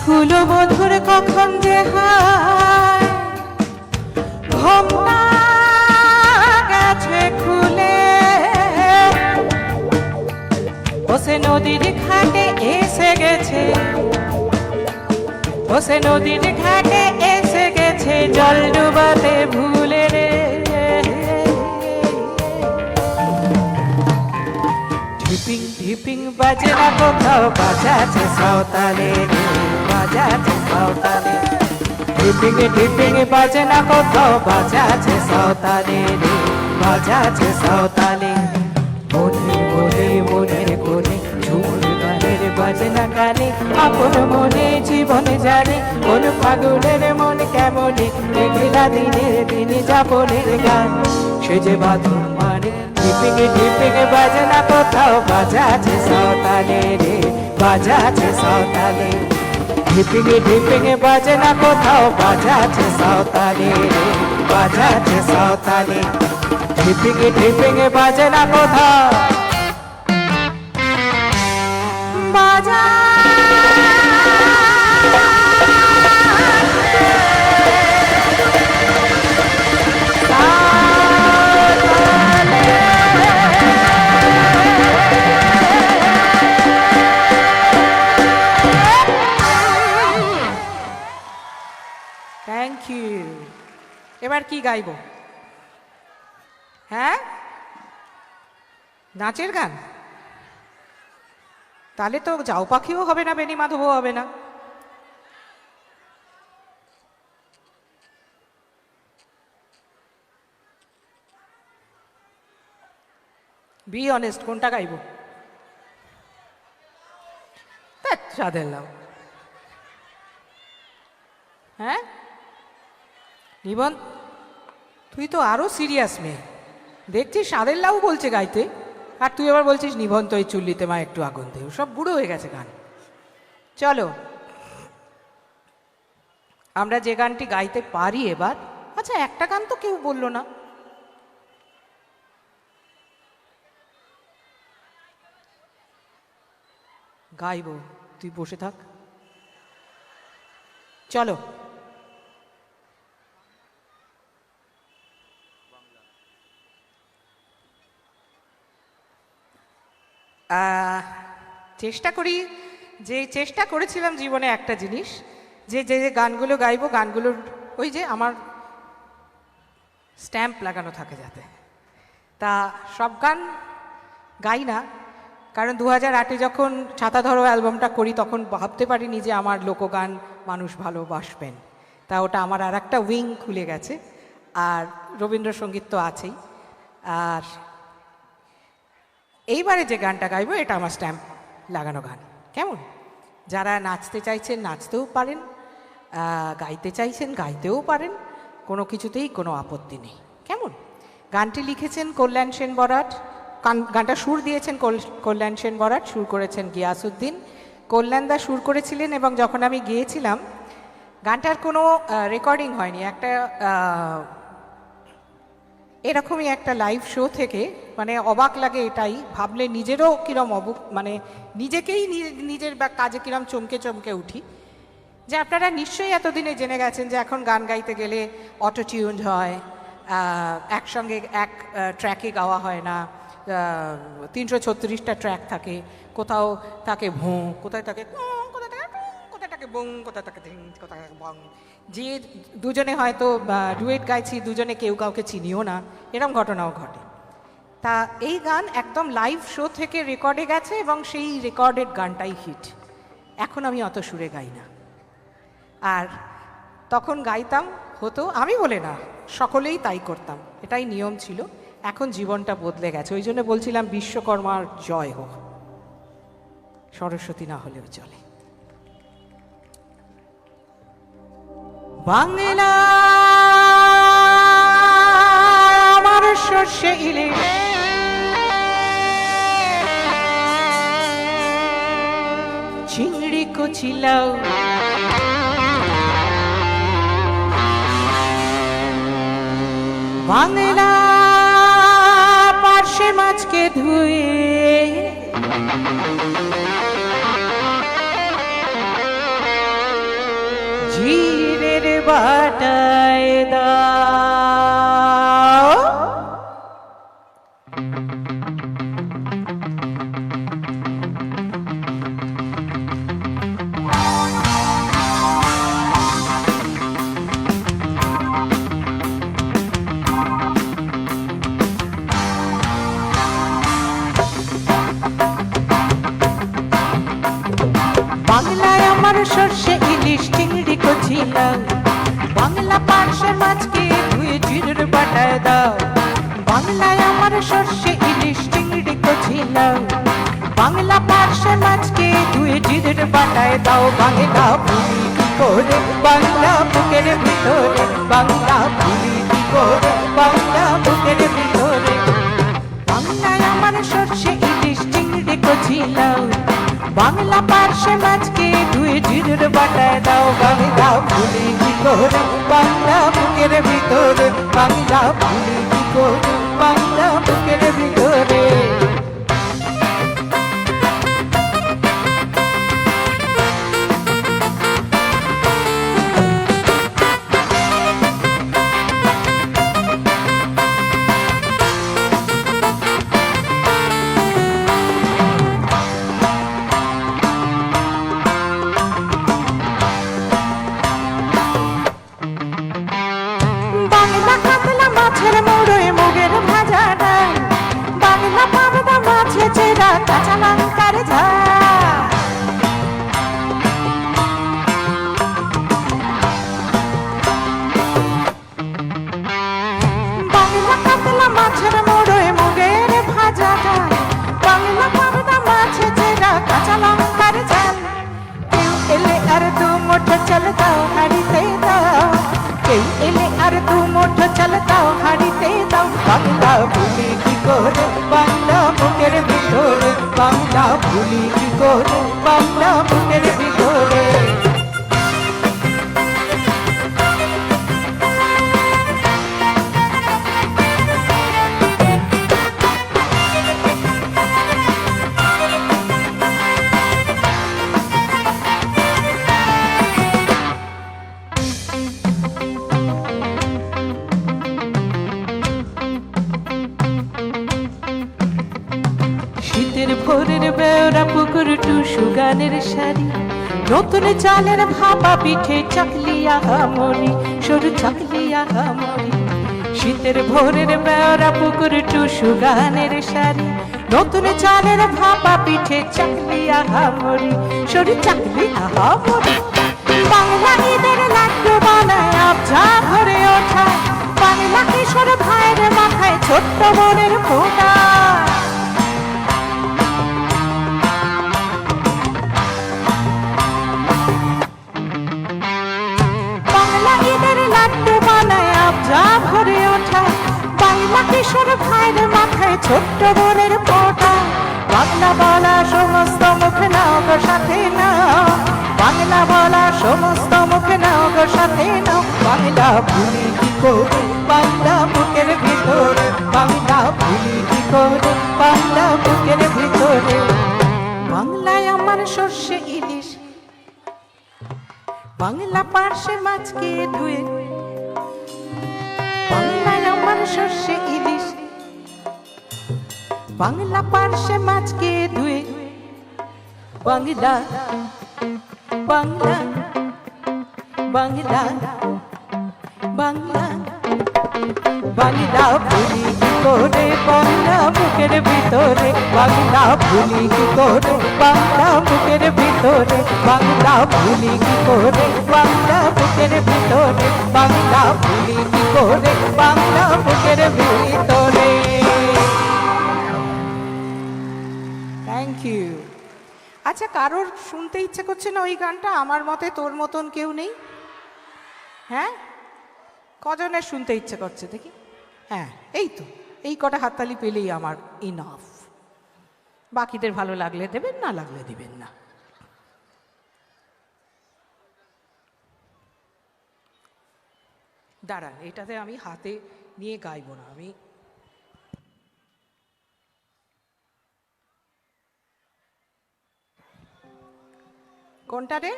খুলো মধুর কখন যে হায় ঘুমটা গেছে খুলে ওসে নদীর ঘাটে এসে গেছে ওসে নদীর ঘাটে এসে গেছে জল ডুবাতে ভুলে রে ঢিপিং ঢিপিং বাজে না কোথাও বাজাছে সাঁওতালে রে বাজাছে সাঁওতালে ঢিপিং ঢিপিং বাজে না কোথাও বাজাছে সাঁওতালে রে বাজাছে সাঁওতালে মনের মনে মনের কোণে ঝুমুর গানের বাজে না গানে আপন মনে জীবন জানে কোন ফাগুনের মন কেমনে মেঘলা দিনের দিন যাপনের গান সে যে বাঁধন মানে ঢিপিং ঢিপিং বাজে না কোথাও বাজাছে সাঁওতালে রে বাজাছে সাঁওতালে ঢিপিং ঢিপিং বাজে না কোথাও বাজাছে সাঁওতালে রে বাজাছে সাঁওতালে ঢিপিং ঢিপিং বাজে না কোথাও বাজা এবার কি গাইব? হ্যাঁ, নাচের গান? তাহলে তো যাও পাখিও হবে না, বেনি মাধবও হবে না। বি অনেস্ট, কোনটা গাইব? চাঁদের লাউ। হ্যাঁ নিবন, তুই তো আরো সিরিয়াস মেয়ে দেখছিস, সাদের লাউ বলছে গাইতে, আর তুই আবার বলছিস নিবন্ত এই চুল্লিতে মা একটু আগুন দে। সব বুড়ো হয়ে গেছে গান। চলো আমরা যে গানটি গাইতে পারি এবার। আচ্ছা, একটা গান তো কেউ বললো না। গাইবো, তুই বসে থাক। চলো চেষ্টা করি, যে চেষ্টা করেছিলাম জীবনে একটা জিনিস, যে যে যে গানগুলো গাইবো গানগুলোর ওই যে আমার স্ট্যাম্প লাগানো থাকে যাতে। তা সব গান গাই না, কারণ 2008-এ যখন ছাতা ধরো অ্যালবামটা করি তখন ভাবতে পারিনি যে আমার লোকগান মানুষ ভালোবাসবেন। তা ওটা আমার আর একটা উইং খুলে গেছে। আর রবীন্দ্রসঙ্গীত তো আছেই। আর এইবারে যে গানটা গাইবো এটা আমার স্ট্যাম্প লাগানো গান। কেমন? যারা নাচতে চাইছেন নাচতেও পারেন, গাইতে চাইছেন গাইতেও পারেন, কোনো কিছুতেই কোনো আপত্তি নেই। কেমন? গানটি লিখেছেন কল্যাণ সেন বরাট, গানটা সুর দিয়েছেন কল্যাণ সেন বরাট, সুর করেছেন গিয়াসউদ্দিন। কল্যাণদা সুর করেছিলেন এবং যখন আমি গিয়েছিলাম গানটার কোনো রেকর্ডিং হয়নি, একটা এরকমই একটা লাইভ শো থেকে, মানে অবাক লাগে এটাই ভাবলে, নিজেরও কিরম মানে নিজেকেই নিজের কাজে কিরম চমকে চমকে উঠি, যে আপনারা নিশ্চয়ই এতদিনে জেনে গেছেন যে এখন গান গাইতে গেলে অটো টিউনড হয়, একসঙ্গে এক ট্র্যাকে গাওয়া হয় না, 336টা ট্র্যাক থাকে, কোথাও থাকে ভোঁ, কোথায় থাকে কোথায় থাকে কোথায় থাকে বং, কোথায় থাকে কোথায় থাকে বং, যে দুজনে হয়তো ডুয়েট গাইছি, দুজনে কেউ কাউকে চিনিও না, এরম ঘটনাও ঘটে। তা এই গান একদম লাইভ শো থেকে রেকর্ডে গেছে এবং সেই রেকর্ডেড গানটাই হিট। এখন আমি অত সুরে গাই না, আর তখন গাইতাম, হতো আমি বলে না, সকলেই তাই করতাম, এটাই নিয়ম ছিল। এখন জীবনটা বদলে গেছে, ওই জন্য বলছিলাম বিশ্বকর্মার জয় হোক, সরস্বতী না হলেও চলে। বাংলা আমার সর্ষে ইলিশ, চিংড়ি কচি লাউ, বাংলা পার্শে মাছকে ধুয়ে জিরের বাটায় দাও, বাংলায় আমার সর্ষে ইলিশ চিংড়ি কচি লাউ, বাংলা পার্শে মাছকে ধুয়ে জিরের বাটায় দাও, বাংলায় আমার সর্ষে ইলিশ চিংড়ি কচি লাউ, বাংলা পার্শে মাছকে ধুয়ে জিরের বাটায় দাও। বাংলা ভুলি কি করে বাংলা বুকের ভিতরে, বাংলা ভুলি কি করে বাংলা বুকের ভিতরে, বাংলায় আমার সর্ষে ইলিশ চিংড়ি কচি লাউ, বাংলা পার্শে মাছকে ধুয়ে জিরের বাটায় দাও। বাংলা ভুলি কি করে বাংলা বুকের ভিতরে, বাংলা ভুলি কি করে বাংলা বুকের ভিতরে। বাংলা ঝাল বাংলা কাতলা মাছের মোড়ে মুগের ভাজা ডাল বাংলা পাবদা মাছে চেরা কাঁচা লঙ্কার ঝাল কেউ এলে আর দু মুঠো চল দাও হাড়িতে দাও কেউ এলে আর দু মুঠো চল দাও হাড়িতে দাও বাংলা ভুলি কি করে বাংলা বুকের ভিতরে বাংলা ভুলি কি করে বাংলা বুকের ভিতরে শীতের ভোরের বেওরা পুকুর টুসু গানের শাড়ি নতুন চালের ভাপা পিঠে চাকলিয়া হামরি সরু চাকলিয়া হামরি শীতের ভোরের বেওরা পুকুর টুসু গানের শাড়ি নতুন চালের ভাপা পিঠে চাকলিয়া হামরি সরু চাকলিয়া হামরি বাংলা ঈদের লাড্ডু বানায় আবঝা ভরে ওঠা বাংলা কিশোর ভাইয়ের মাথায় ছোট্ট বোনের ফোঁটা লাড্ডু বানায় আবজা ভরে ওঠা বাংলা কিশোর ভাইয়ের মাথায় ছোট্ট বোনের ফোঁটা বাংলা বলা সমস্ত মুখে নাও গো সাথে নাও বাংলা বলা সমস্ত মুখে নাও গো সাথে নাও বাংলা ভুলি কি করে বাংলা বুকের ভিতরে বাংলা ভুলি কি করে বাংলা বুকের ভিতরে বাংলায় আমার সর্ষে ইলিশ বাংলা পার্শে মাছকে ধুয়ে বাংলায় আমার সর্ষে ইলিশ বাংলা পার্শে মাছকে ধুয়ে বাংলা বাংলা বাংলা বাংলা বাংলা ভুলি কি করে বাংলা বুকের ভিতরে বাংলা ভুলি কি করে বাংলা বুকের ভিতরে বাংলা ভুলি কি করে বাংলা বুকের ভিতরে বাংলা ভুলি কি করে বাংলা বুকের ভিতরে থ্যাংক ইউ আচ্ছা কারোর শুনতে ইচ্ছে করছে না ওই গানটা আমার মতে তোর মতন কেউ নেই হ্যাঁ কজনের শুনতে ইচ্ছে করছে দেখি হ্যাঁ এই তো এই কটা হাততালি পেলেই আমার ইনাফ বাকিদের ভালো লাগলে দেবেন না লাগলে দিবেন না দাঁড়ান এটাতে আমি হাতে নিয়ে গাইব না আমি কোনটা রে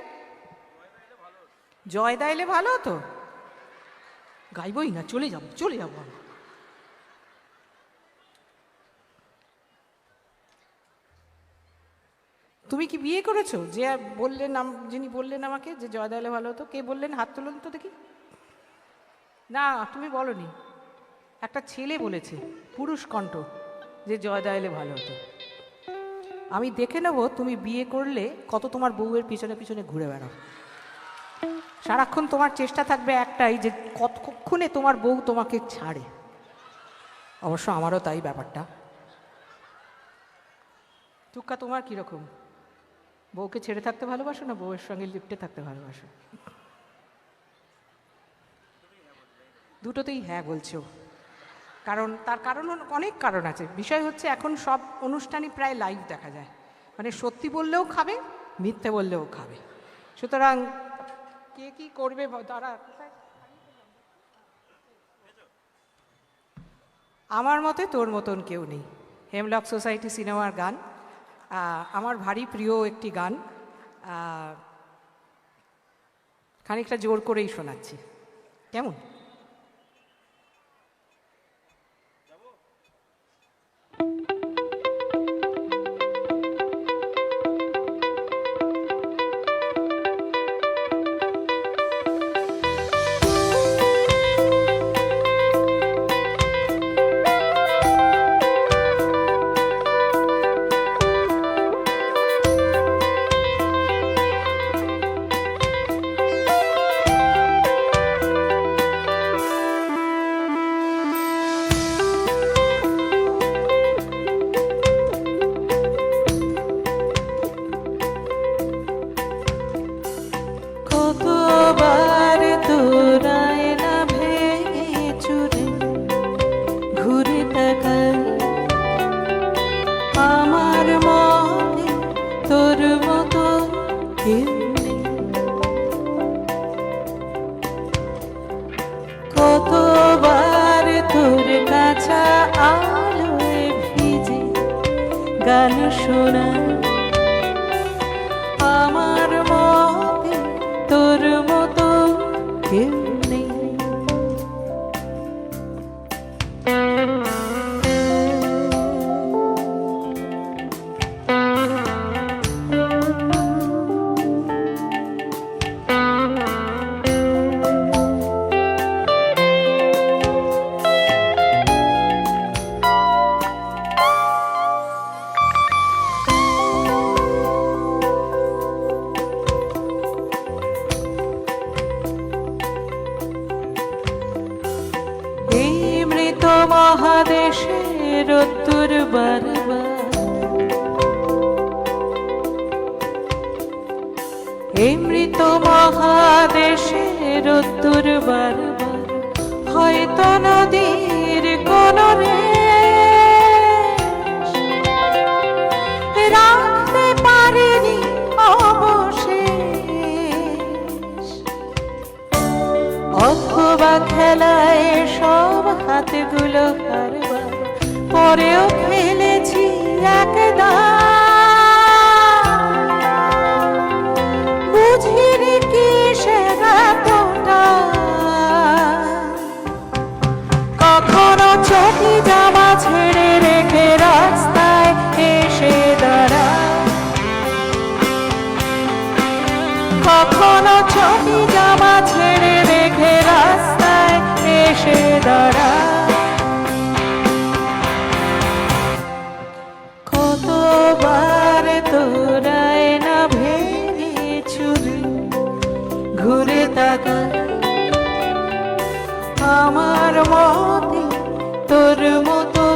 জয়দা এলে ভালো হতো গাইবই না চলে যাবো আমি তুমি কি বিয়ে করেছো যে বললেন যিনি বললেন আমাকে যে জয়দা এলে ভালো হতো কে বললেন হাত তুলুন তো দেখি না তুমি বলনি একটা ছেলে বলেছে পুরুষ কণ্ঠ যে জয়দা এলে ভালো হতো আমি দেখে নেব তুমি বিয়ে করলে কত তোমার বউয়ের পিছনে পিছনে ঘুরে বেড়াও সারাক্ষণ তোমার চেষ্টা থাকবে একটাই যে কতক্ষণে তোমার বউ তোমাকে ছাড়ে অবশ্য আমারও তাই ব্যাপারটা টুক্কা তোমার কীরকম বউকে ছেড়ে থাকতে ভালোবাসো না বউয়ের সঙ্গে লিপ্টে থাকতে ভালোবাসো দুটোতেই হ্যাঁ বলছো কারণ তার কারণ অনেক কারণ আছে বিষয় হচ্ছে এখন সব অনুষ্ঠানই প্রায় লাইভ দেখা যায় মানে সত্যি বললেও খাবে মিথ্যে বললেও খাবে সুতরাং কে কি করবে তারা আমার মতে তোর মতন কেউ নেই হেমলক সোসাইটি সিনেমার গান আমার ভারী প্রিয় একটি গান খানিকটা জোর করেই শোনাচ্ছি কেমন কেউ নেই। কতবার তোর কাছা আলোয় ভিজে গান শোনা, আমার মতে তোর মতো কেউ নেই। এই মৃত মহাদেশের উত্তর বারবার, এই মৃত মহাদেশের উত্তর বারবার, হয়তো নদীর কোন রেশ রাখতে পারিনি অবশেষ, অথবা খেলায় সব হাতগুলো হারবার পরেও খেলেছি একদম, বুঝিনি কি সে এতটা। কখনো চটি জামা ছেড়ে রেখে রাস্তায় এসে দাঁড়া, কখনো চটি জামা ছেড়ে রেখে রাস্তায় এসে দাঁড়া। কতবার তোরায় না ভেঙে চুরি ঘুরে তাকা, আমার মতে তোর মতো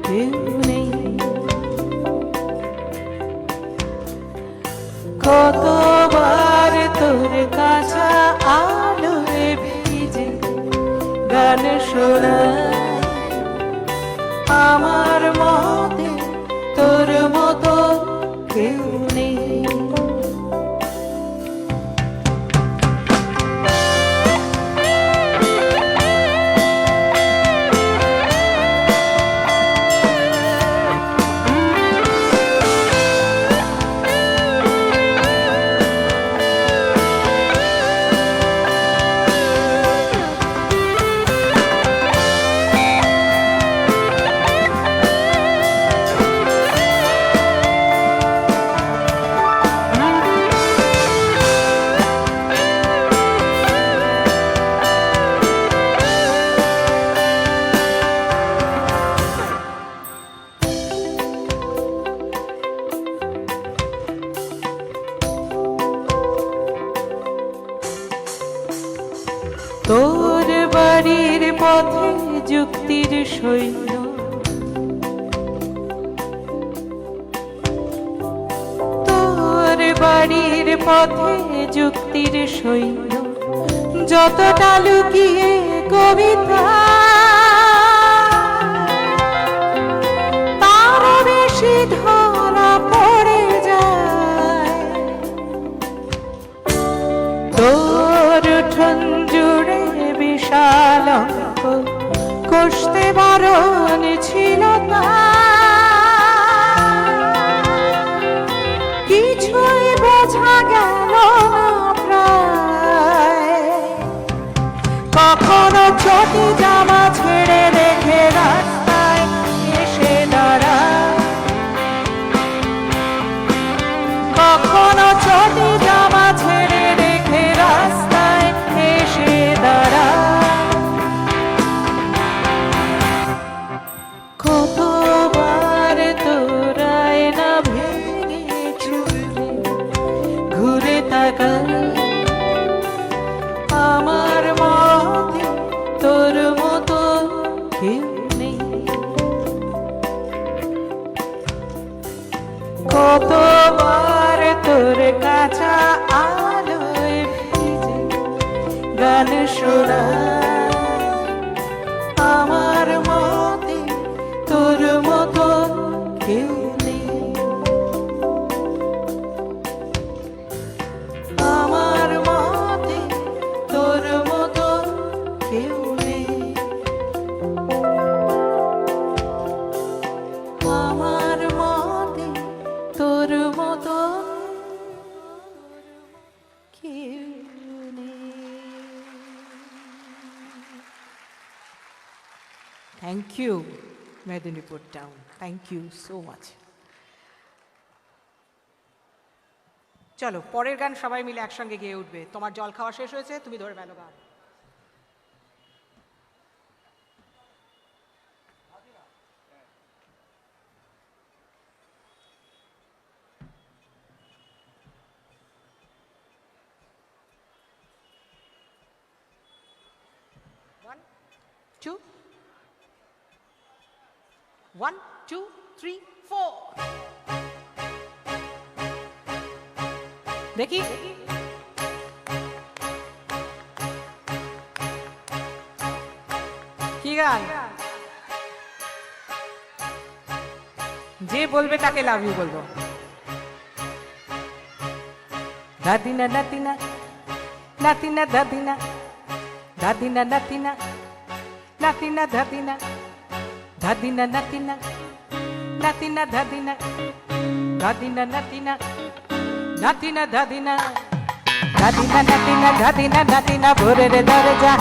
কেউ নেই। কতবার তোর কাছা আলোয় ভিজে গান শোনা, আমার মতে তোর মতো কেউ নেই। তোর বাড়ির পথে যুক্তির সৈন্য, তোর বাড়ির পথে যুক্তির সৈন্য, যতটা লুকিয়ে কবিতা তারও বেশি ধরা পড়ে যায়। তোর উঠোন জুড়ে বিশাল অঙ্ক কষতে বারণ ছিল না, কিছুই বোঝা গেল না প্রায়। কখনো চটি জামা ছেড়ে রেখে রাস্তায় এসে দাঁড়া, কখনো চটি জামা ছেড়ে রেখে রাস্তায় এসে দাঁড়া। কতবার তোরায় না ভেঙে চুরি ঘুরে তাকা, আমার মতে তোর মতো কেউ নেই। কতবার তোর কাছা আলোয় ভিজে গান শোনা, আমার মতে তোর মতো কেউ নেই। Thank you Medinipur town, thank you so much. চলো পরের গান সবাই মিলে একসঙ্গে গিয়ে উঠবে। তোমার জল খাওয়া শেষ হয়েছে, তুমি ধরে ফেলো গান। One, two, 1, 2, 3, 4 দেখি কি গান? যে বলবে তাকে লাভ ইউ বলবো। দাদিনা নাতিনা, নাতিনা দাদিনা, দাদিনা নাতিনা, নাতিনা দাদিনা, দাদিনা নাতিনা, নাতিনা দাদিনা, দাদিনা নাতিনা, নাতিনা দাদিনা, দাদিনা নাতিনা, দাদিনা নাতিনা ভোরের দরজা,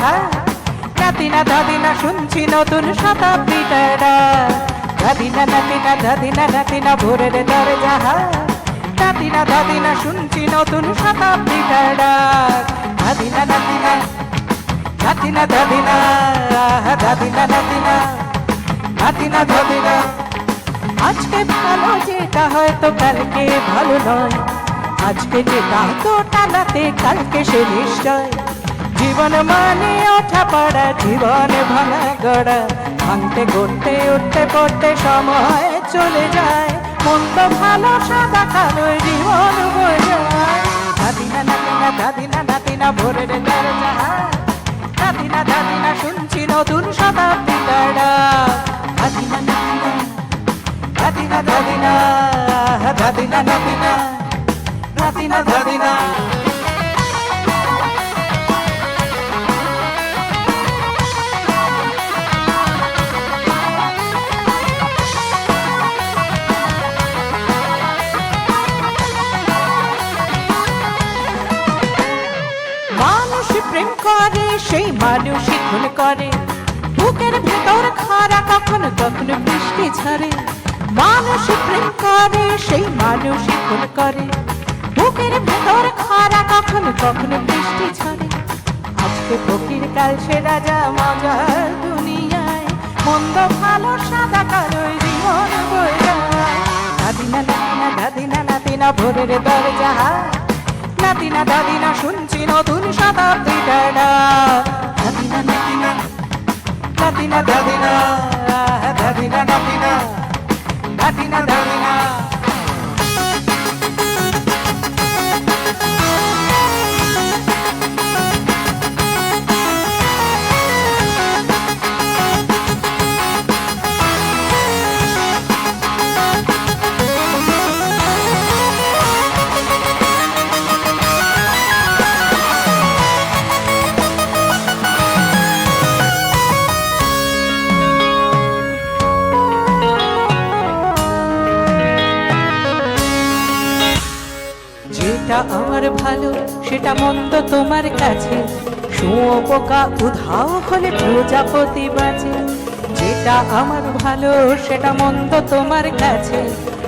নাতিনা দাদিনা শুনছি নতুন শতাব্দীটার ডাক। দাদিনা নাতিনা, দাদিনা নাতিনা ভোরের দরজা, নাতিনা দাদিনা শুনছি নতুন শতাব্দীটার ডাক। দাদিনা নাতিনা, নাতিনা দাদিনা, দাদিনা নাতিনা, নাতিনা দাদিনা। আজকে ভালো যেটা হয়তো কালকে ভালো নয়, আজকে যেটা তো টানাতে কালকে সে নিশ্চয়। জীবন মানে ওঠা পড়া, জীবনে ভাঙা গড়া, ভাঙতে গড়তে উঠতে পড়তে সময় চলে যায়। মন্দ ভালো সাদা কালো জীবন বোঝায়। দাদিনা নাতিনা, দাদিনা নাতিনা ভোরের দরজা, নাতিনা দাদিনা শুনছি নতুন শতাব্দীটার ডাক। দাদিনা নাতিনা, দাদিনা দাদিনা, দাদিনা নাতিনা, নাতিনা দাদিনা। প্রেম করে সেই মানুষই খুন করে, বুকের ভেতর খরা কখনো কখনো বৃষ্টি ঝরে। মানুষ প্রেম করে সেই মানুষই খুন করে, বুকের ভেতর খরা কখনো কখনো বৃষ্টি ঝরে। আজকে ফকির কাল সে রাজা মজার দুনিয়ায়, মন্দ ভালো সাদা কালো জীবন বোঝায়। দাদিনা নাতিনা, দাদিনা নাতিনা ভোরের দরজা, নাতিনা দাদিনা শুনছি নতুন শতাব্দীটার ডাক। দাদিনা নাতিনা, নাতিনা দাদিনা, দাদিনা নাতিনা, নাতিনা দাদিনা। যেটা আমার ভালো সেটা মন্দ তোমার কাছে, শুঁয়োপোকা উধাও হলে প্রজাপতি বাঁচে। যেটা আমার ভালো সেটা মন্দ তোমার কাছে,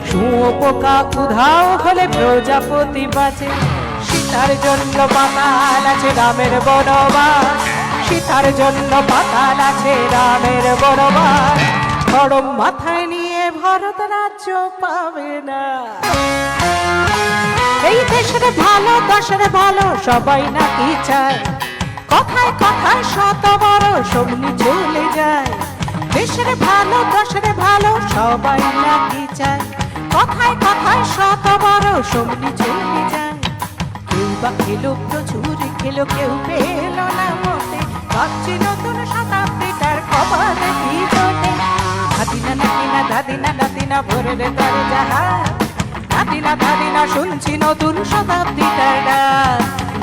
শুঁয়োপোকা উধাও হলে প্রজাপতি বাঁচে। সীতার জন্য পাতাল আছে রামের বনবাস, সীতার জন্য পাতাল আছে রামের বনবাস। গরম মাথায় নিয়ে ভারত রাজ্য পাবে না। এই দেশের ভালো দশের ভালো সবাই নাকি চায়, কথায় কথায় শত বড় সবনি চলে যায়। দেশের ভালো দশের ভালো সবাই নাকি চায়, কথায় কথায় শত বড় সবনি চলে যায়। কেউ বা খেলো প্রচুর খেলো, কেউ পেল না মোটে, ভাবছি নতুন শতাব্দীটার কপালে কি জোটে। দাদিনা নাতিনা, দাদিনা নাতিনা ভোরের দরজা, নাতিনা দাদিনা শুনছি নতুন শতাব্দীটার ডাক।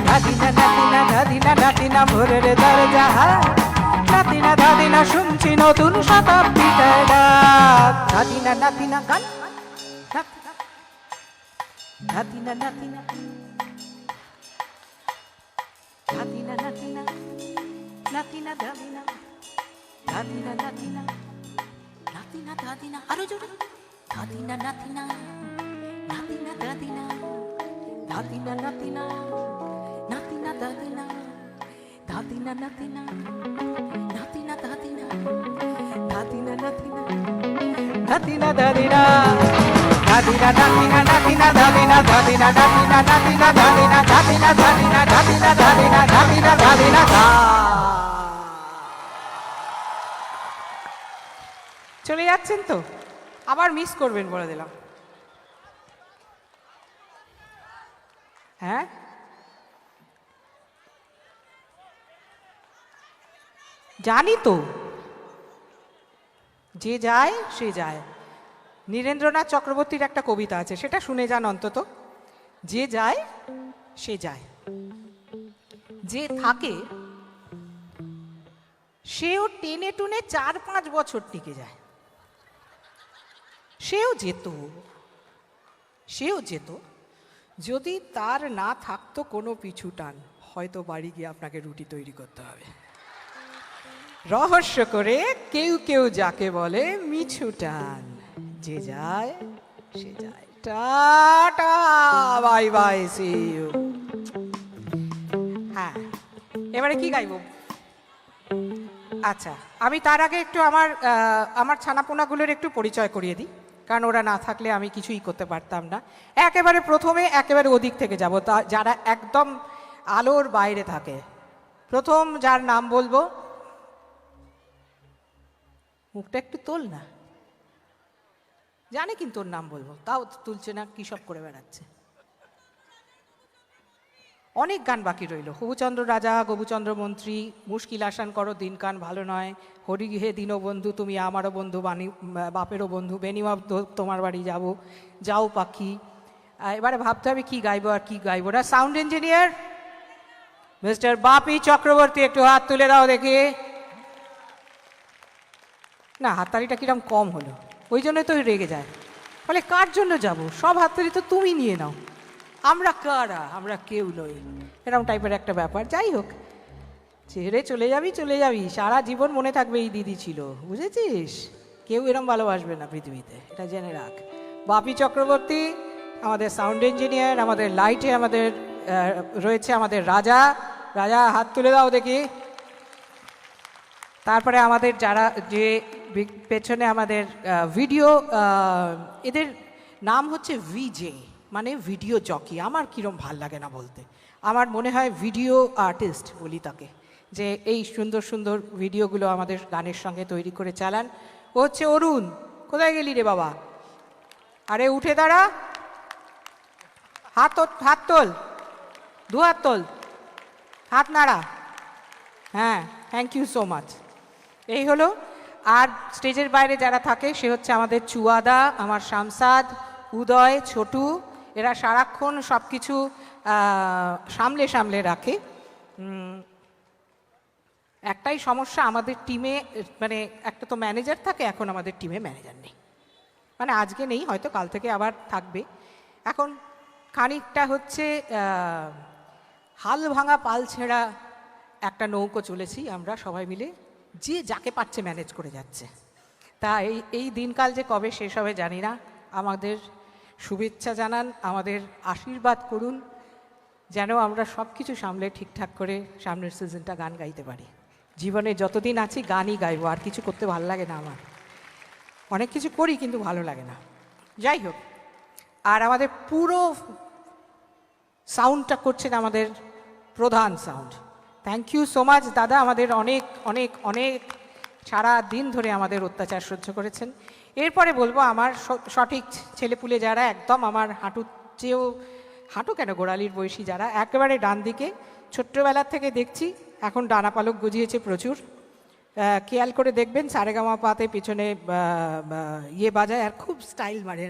দাদিনা নাতিনা, দাদিনা নাতিনা ভোরের দরজা, নাতিনা দাদিনা শুনছি নতুন শতাব্দীটার ডাক। দাদিনা নাতিনা গান, দাদিনা নাতিনা, দাদিনা নাতিনা, নাতিনা দাদিনা, দাদিনা নাতিনা। নাতিনা দাদিনা, আরো জোরে, দাদিনা নাতিনা, নাতিনা দাদিনা, দাদিনা নাতিনা, নাতিনা দাদিনা, দাদিনা নাতিনা, নাতিনা দাদিনা, দাদিনা নাতিনা, নাতিনা দাদিনা, দাদিনা নাতিনা, নাতিনা দাদিনা, দাদিনা নাতিনা, নাতিনা দাদিনা, দাদিনা দাদিনা, দাদিনা দাদিনা, দাদিনা দাদিনা দা। চলে যাচ্ছেন তো, আবার মিস করবেন বলে দিলাম। হ্যাঁ, জানি তো, যে যায় সে যায়। নীরেন্দ্রনাথ চক্রবর্তীর একটা কবিতা আছে, সেটা শুনে যান অন্তত। যে যায় সে যায়, যে থাকে সেও টেনে টুনে 4-5 বছর টিকে যায়। সেও যেত যদি তার না থাকতো কোনো পিছু টান, হয়তো বাড়ি গিয়ে আপনাকে রুটি তৈরি করতে হবে রহস্য করে, কেউ কেউ যাকে বলে মিছু টান। যে যায় সে যায়, tata, bye bye, see you. হ্যাঁ, এবারে কি গাইব? আচ্ছা, আমি তার আগে একটু আমার ছানাপোনাগুলোর একটু পরিচয় করিয়ে দিই, কারণ ওরা না থাকলে আমি কিছুই করতে পারতাম না। একেবারে প্রথমে একেবারে ওদিক থেকে যাব, যারা একদম আলোর বাইরে থাকে। প্রথম যার নাম বলবো, মুখটা একটু তোল না, জানে কিন্তু ওর নাম বলবো, তাও তুলছে না, কি সব করে বেড়াচ্ছে। অনেক গান বাকি রইল। হবুচন্দ্র রাজা, গবুচন্দ্র মন্ত্রী, মুশকিল আসান করো, দিনকান ভালো নয়, হরিহে দীনবন্ধু, তুমি আমারও বন্ধু, বাপেরও বন্ধু, বেনিমা তোমার বাড়ি যাব, যাও পাখি। এবারে ভাবতে হবে কি গাইবো আর কি গাইবো না। সাউন্ড ইঞ্জিনিয়ার মিস্টার বাপি চক্রবর্তী, একটু হাত তুলে দাও দেখি। না, হাততালিটা কিরম কম হলো, ওই জন্যই তো রেগে যায়। বলে কার জন্য যাব, সব হাততালি তো তুমি নিয়ে নাও, আমরা কারা, আমরা কেউ নই, এরকম টাইপের একটা ব্যাপার। যাই হোক, ছেড়ে চলে যাবি, সারা জীবন মনে থাকবে এই দিদি ছিল, বুঝেছিস? কেউ এরম ভালোবাসবে না পৃথিবীতে, এটা জেনে রাখ। বাপি চক্রবর্তী আমাদের সাউন্ড ইঞ্জিনিয়ার। আমাদের লাইটে আমাদের রয়েছে আমাদের রাজা। রাজা, হাত তুলে দাও দেখি। তারপরে আমাদের যারা যে পেছনে আমাদের ভিডিও, এদের নাম হচ্ছে ভিজে, মানে ভিডিও জকি। আমার কিরম ভাল লাগে না বলতে, আমার মনে হয় ভিডিও আর্টিস্ট বলি তাকে, যে এই সুন্দর সুন্দর ভিডিওগুলো আমাদের গানের সঙ্গে তৈরি করে চালান। ও হচ্ছে অরুণ। কোথায় গেলি রে বাবা? আরে উঠে দাঁড়া, হাত তোল, 2 হাত তোল, হাত নাড়া। হ্যাঁ, থ্যাংক ইউ সো মাচ। এই হলো। আর স্টেজের বাইরে যারা থাকে, সে হচ্ছে আমাদের চুয়াদা, আমার শামসাদ, উদয়, ছোটু। এরা সারাক্ষণ সব কিছু সামলে রাখে। একটাই সমস্যা আমাদের টিমে, মানে একটা তো ম্যানেজার থাকে, এখন আমাদের টিমে ম্যানেজার নেই, মানে আজকে নেই, হয়তো কাল থেকে আবার থাকবে। এখন খানিকটা হচ্ছে হাল ভাঙা পাল ছেঁড়া একটা নৌকো চলেছি আমরা সবাই মিলে, যে যাকে পাচ্ছে ম্যানেজ করে যাচ্ছে। তা এই দিনকাল যে কবে শেষ হবে জানি না। আমাদের শুভেচ্ছা জানান, আমাদের আশীর্বাদ করুন, যেন আমরা সব কিছু সামলে ঠিকঠাক করে সামনের সিজনটা গান গাইতে পারি। জীবনে যতদিন আছি গানই গাইবো, আর কিছু করতে ভালো লাগে না আমার। অনেক কিছু করি কিন্তু ভালো লাগে না। যাই হোক, আর আমাদের পুরো সাউন্ডটা করছেন আমাদের প্রধান sound. Thank you so much দাদা, আমাদের অনেক অনেক অনেক সারা দিন ধরে আমাদের অত্যাচার সহ্য করেছেন। এরপরে বলবো আমার সঠিক ছেলেপুলে যারা একদম আমার হাঁটুর চেয়েও, হাঁটু কেন, গোড়ালির বয়সী যারা, একেবারে ডান দিকে, ছোট্টবেলার থেকে দেখছি, এখন ডানা পালক গজিয়েছে প্রচুর। খেয়াল করে দেখবেন সারেগামা পাতে পিছনে ইয়ে বাজায়, আর খুব স্টাইল মারে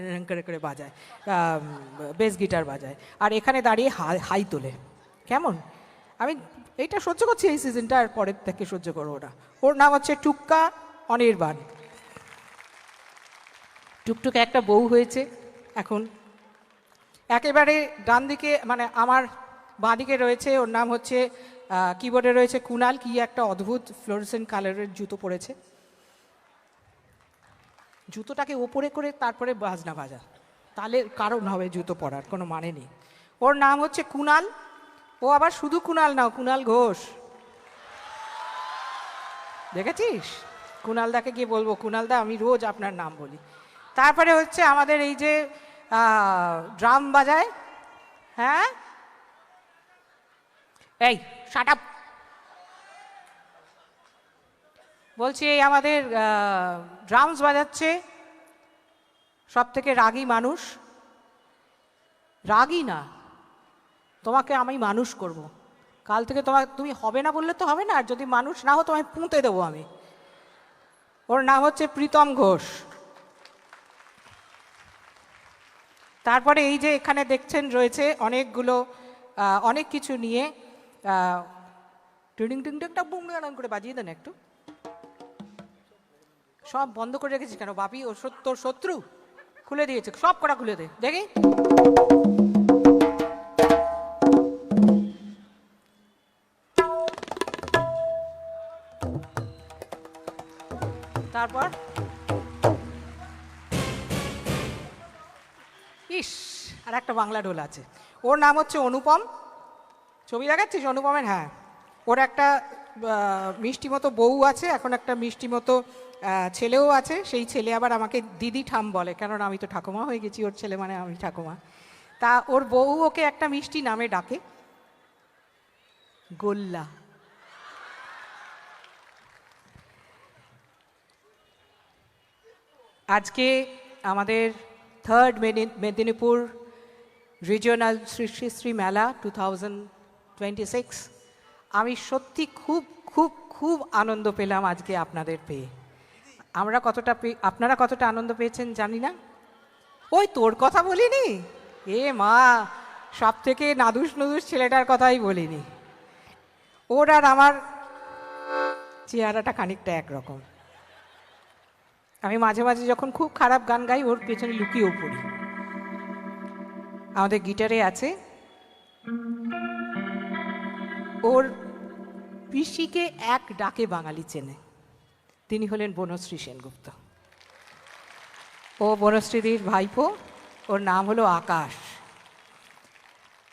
করে বাজায়, বেস গিটার বাজায়, আর এখানে দাঁড়িয়ে হাই তোলে। কেমন, আমি এইটা সহ্য করছি এই সিজনটা, আর পরের থেকে সহ্য করবো না। ওর নাম হচ্ছে টুক্কা অনির্বাণ। টুকটুকে একটা বউ হয়েছে এখন। একেবারে ডান দিকে, মানে আমার বাঁ দিকে রয়েছে, ওর নাম হচ্ছে কিবোর্ডে রয়েছে কুনাল, কি একটা অদ্ভুত ফ্লোরেসেন্ট কালারের জুতো পরেছে। জুতোটাকে ওপরে করে তারপরে বাজনা বাজা, তাহলে কারণ হবে জুতো পরার কোনো মানে নেই। ওর নাম হচ্ছে কুনাল। ও আবার শুধু কুনাল না, কুনাল ঘোষ। দেখেছিস? কুনালদাকে গিয়ে বলবো, কুনালদা আমি রোজ আপনার নাম বলি। তারপরে হচ্ছে আমাদের এই যে ড্রাম বাজায়, হ্যাঁ এই শাট আপ, বলছি এই আমাদের ড্রামস বাজাচ্ছে সব থেকে রাগী মানুষ। রাগী না, তোমাকে আমি মানুষ করব। কাল থেকে তুমি হবে না বললে তো হবে না, আর যদি মানুষ না হো তোমায় পুঁতে দেবো আমি। ওর নাম হচ্ছে প্রীতম ঘোষ। তারপরে এই যে এখানে দেখছেন রয়েছে অনেকগুলো অনেক কিছু নিয়ে, টিং টিং টিংটা বুম করে বাজিয়ে দেন একটু। সব বন্ধ করে রেখেছিস কেন বাপি? ও তোর শত্রু? খুলে দিয়েছে, সব কটা খুলে দে দেখি। তারপর ইস, আর একটা বাংলা ঢোল আছে। ওর নাম হচ্ছে অনুপম। ছবি দেখাচ্ছিস অনুপমের? হ্যাঁ, ওর একটা মিষ্টি মতো বউ আছে, এখন একটা মিষ্টি মতো ছেলেও আছে। সেই ছেলে আবার আমাকে দিদি ঠাম বলে, কেননা আমি তো ঠাকুমা হয়ে গেছি, ওর ছেলে মানে আমি ঠাকুমা। তা ওর বউ ওকে একটা মিষ্টি নামে ডাকে, গোল্লা। আজকে আমাদের 3rd মেদিনীপুর রিজিওনাল শ্রী শ্রী শ্রী মেলা 2026। আমি সত্যি খুব খুব খুব আনন্দ পেলাম আজকে আপনাদের পেয়ে। আপনারা কতটা আনন্দ পেয়েছেন জানি না। ওই তোর কথা বলিনি, এ মা, সব থেকে নাদুস নুদুস ছেলেটার কথাই বলিনি। ওর আর আমার চেহারাটা খানিকটা একরকম। আমি মাঝে মাঝে যখন খুব খারাপ গান গাই ওর পেছনে লুকিয়েও পড়ি। আমাদের গিটারে আছে, ওর পিসিকে এক ডাকে বাঙালি চেনে, তিনি হলেন বনশ্রী সেনগুপ্ত। ও বনশ্রীদির ভাইপো, ওর নাম হলো আকাশ।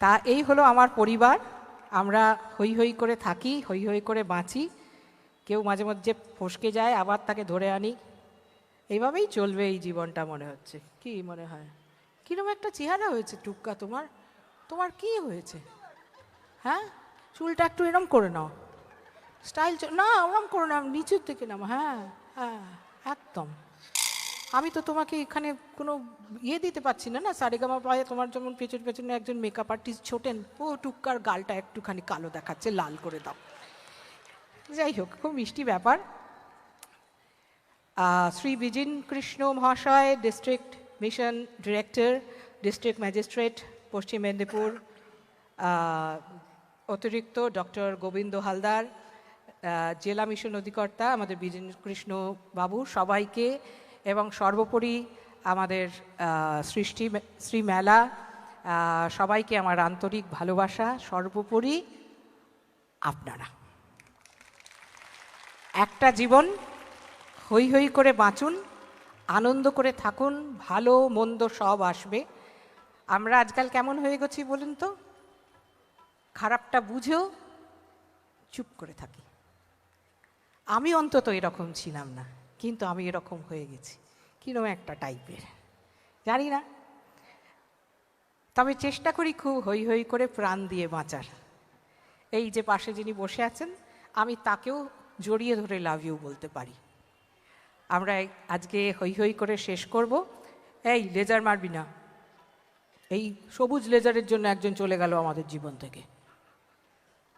তা এই হলো আমার পরিবার। আমরা হই হই করে থাকি, হই হই করে বাঁচি। কেউ মাঝে মধ্যে ফসকে যায়, আবার তাকে ধরে আনি। এইভাবেই চলবে এই জীবনটা মনে হচ্ছে। কি মনে হয়? কিরকম একটা চেহারা হয়েছে টুক্কা তোমার? তোমার কি হয়েছে? হ্যাঁ, চুলটা একটু এরম করে নাও, স্টাইল না, ওরম করে নাও, নিচের দিকে নাও। হ্যাঁ হ্যাঁ, একদম। আমি তো তোমাকে এখানে কোনো ইয়ে দিতে পারছি না, না সারেগামা পায়ে তোমার যেমন পেছন পেছনে একজন মেকআপ আর্টিস্ট ছোটেন, ও টুক্কার গালটা একটুখানি কালো দেখাচ্ছে, লাল করে দাও। যাই হোক, খুব মিষ্টি ব্যাপার। শ্রী বিজিন কৃষ্ণ মহাশয়, district mission director, district magistrate পশ্চিম মেদিনীপুর, অতিরিক্ত ডক্টর গোবিন্দ হালদার, জেলা মিশন অধিকর্তা আমাদের বিজিন কৃষ্ণ বাবু, সবাইকে, এবং সর্বোপরি আমাদের শ্রী মেলা, সবাইকে আমার আন্তরিক ভালোবাসা। সর্বোপরি আপনারা একটা জীবন, হই হই করে বাঁচুন, আনন্দ করে থাকুন, ভালো মন্দ সব আসবে। আমরা আজকাল কেমন হয়ে গেছি বলুন তো? খারাপটা বুঝেও চুপ করে থাকি। আমি অন্তত এরকম ছিলাম না, কিন্তু আমি এরকম হয়ে গেছি, কিরকম একটা টাইপের জানি না। তবে চেষ্টা করি খুব হই হই করে প্রাণ দিয়ে বাঁচার। এই যে পাশে যিনি বসে আছেন, আমি তাকেও জড়িয়ে ধরে লাভ ইউ বলতে পারি। আমরা আজকে হই হই করে শেষ করব। এই লেজার মারবি না, এই সবুজ লেজারের জন্য একজন চলে গেল আমাদের জীবন থেকে,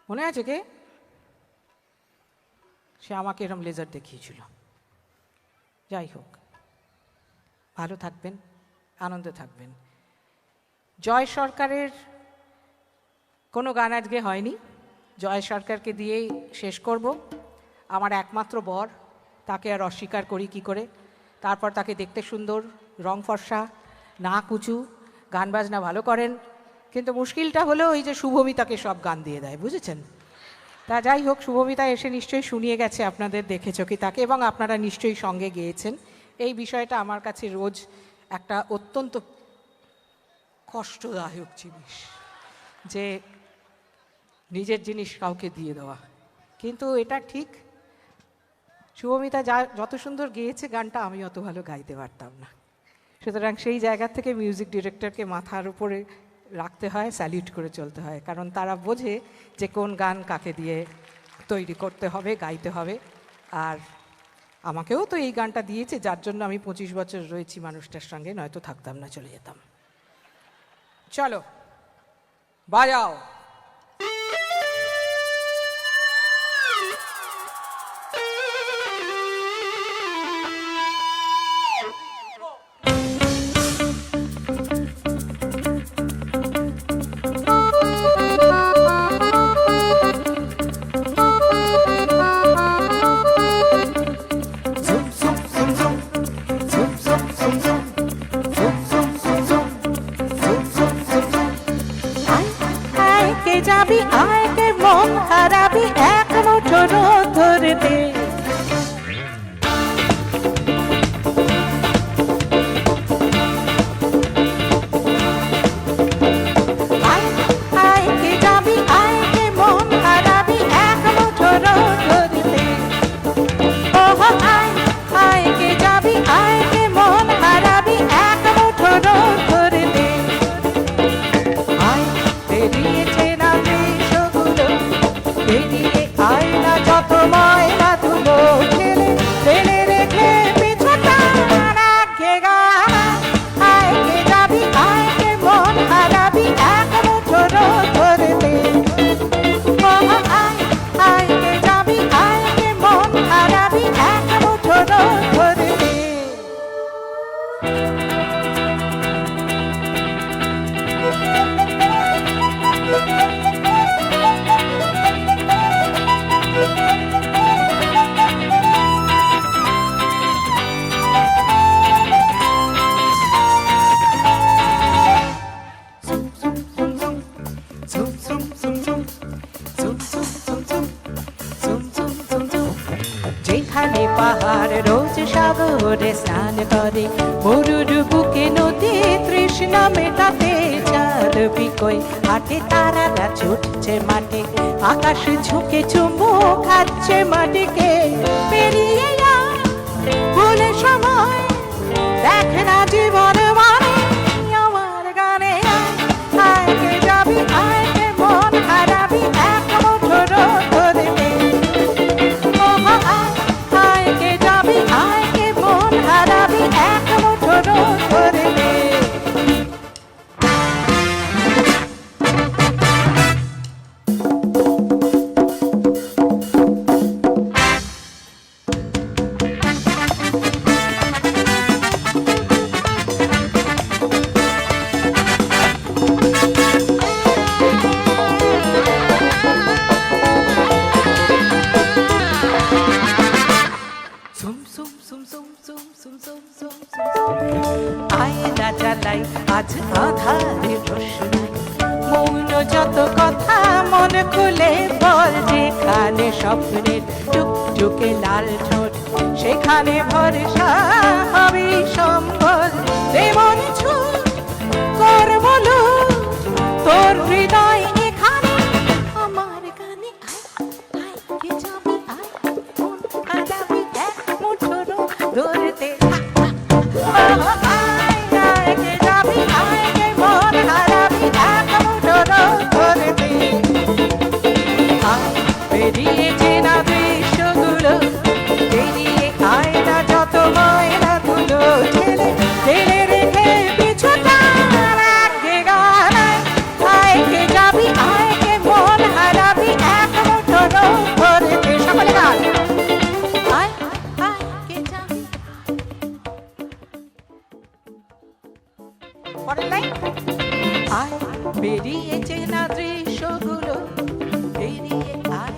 মনে আছে কে? সে আমাকে এরম লেজার দেখিয়েছিল। যাই হোক, ভালো থাকবেন, আনন্দে থাকবেন। জয় সরকারের কোনো গান আজকে হয়নি, জয় সরকারকে দিয়েই শেষ করব। আমার একমাত্র বর, তাকে আর অস্বীকার করি কি করে? তারপর তাকে দেখতে সুন্দর, রং ফর্সা, না কুচু, গান বাজনা ভালো করেন, কিন্তু মুশকিলটা হলো ওই যে শুভমিতাকে সব গান দিয়ে দেয়, বুঝেছেন? তা যাই হোক, শুভমিতা এসে নিশ্চয়ই শুনিয়ে গেছে, আপনাদের দেখেছ কি তাকে, এবং আপনারা নিশ্চয়ই সঙ্গে গেয়েছেন। এই বিষয়টা আমার কাছে রোজ একটা অত্যন্ত কষ্টদায়ক জিনিস, যে নিজের জিনিস কাউকে দিয়ে দেওয়া। কিন্তু এটা ঠিক, শুভমিতা যত সুন্দর গেয়েছে গানটা, আমি অত ভালো গাইতে পারতাম না। সুতরাং সেই জায়গা থেকে মিউজিক ডিরেক্টরকে মাথার উপরে রাখতে হয়, স্যালিউট করে চলতে হয়, কারণ তারা বোঝে যে কোন গান কাকে দিয়ে তৈরি করতে হবে, গাইতে হবে। আর আমাকেও তো এই গানটা দিয়েছে, যার জন্য আমি 25 বছর রয়েছি মানুষটার সঙ্গে, নয়তো থাকতাম না, চলে যেতাম। চলো বাজাও। যাবি আয়কে মন হারাবি এক মুঠো রোদ ধরতে। আয়কে যাবি আয়কে মন হারাবি এক মুঠো রোদ ধরতে। ওহ আয়কে যাবি আয়কে মন হারাবি এক মুঠো রোদ ধরতে। আয় বেরিয়েছে আয়না যত ময়লা ধুলো ঠেলে ফেলে রেখে পিছটা রাখে গা। আয়কে যাবি আয়কে মন হারাবি এক মুঠো রোদ ধরতে। আয়কে যাবি আয়কে মন হারাবি এক মুঠো রোদ ধরতে। যেখানে পাহাড় রোজ সাগরে স্নান করে, মরুর বুকে নদী তৃষ্ণা মেটাতে চাঁদ বিকোয় হাটে, তারারা ছুটছে মাঠে, আকাশ ঝুঁকে চুমু খাচ্ছে মাটিকে। পেরিয়ে ভুলে সময় দেখ না জীবন মানে আমার গানে। আয়কে যাবি আয়কে মন হারাবি এক মুঠো রোদ ধরতে। আয়কে যাবি আয়কে মন হারাবি এক মুঠো রোদ ধরতে। আয়না জ্বালাই আজ আধারে রোশনাই, মৌন যত কথা মন খুলে বল। যেখানে স্বপ্নের টুকটুকে লাল ঠোঁট, সেখানে ভরসা হবে সম্বল। দেবন ছুট কর বলো তোর হৃদয় এখানে আমার গানে। আয়কে যাবি আয় মন হারাবি এক মুঠো রোদ ধরতে। আয়কে যাবি আয়কে মন হারাবি এক মুঠো রোদ ধরতে। বেরিয়েছে না দৃশ্যগুলো, বেরিয়ে আয়না যত ময়লা ধুলো ঠেলে ফেলে রেখে পিছুটা রাখে গানায়। আয়কে যাবি আয়কে মন হারাবি এক মুঠো রোদ ধরতে। সকলে গান। আয়কে যাবি পরের লাইন। আয় বেরিয়েছে না দৃশ্যগুলো, বেরিয়ে আয়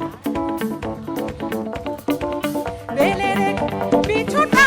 ফেলে রে পিছুটা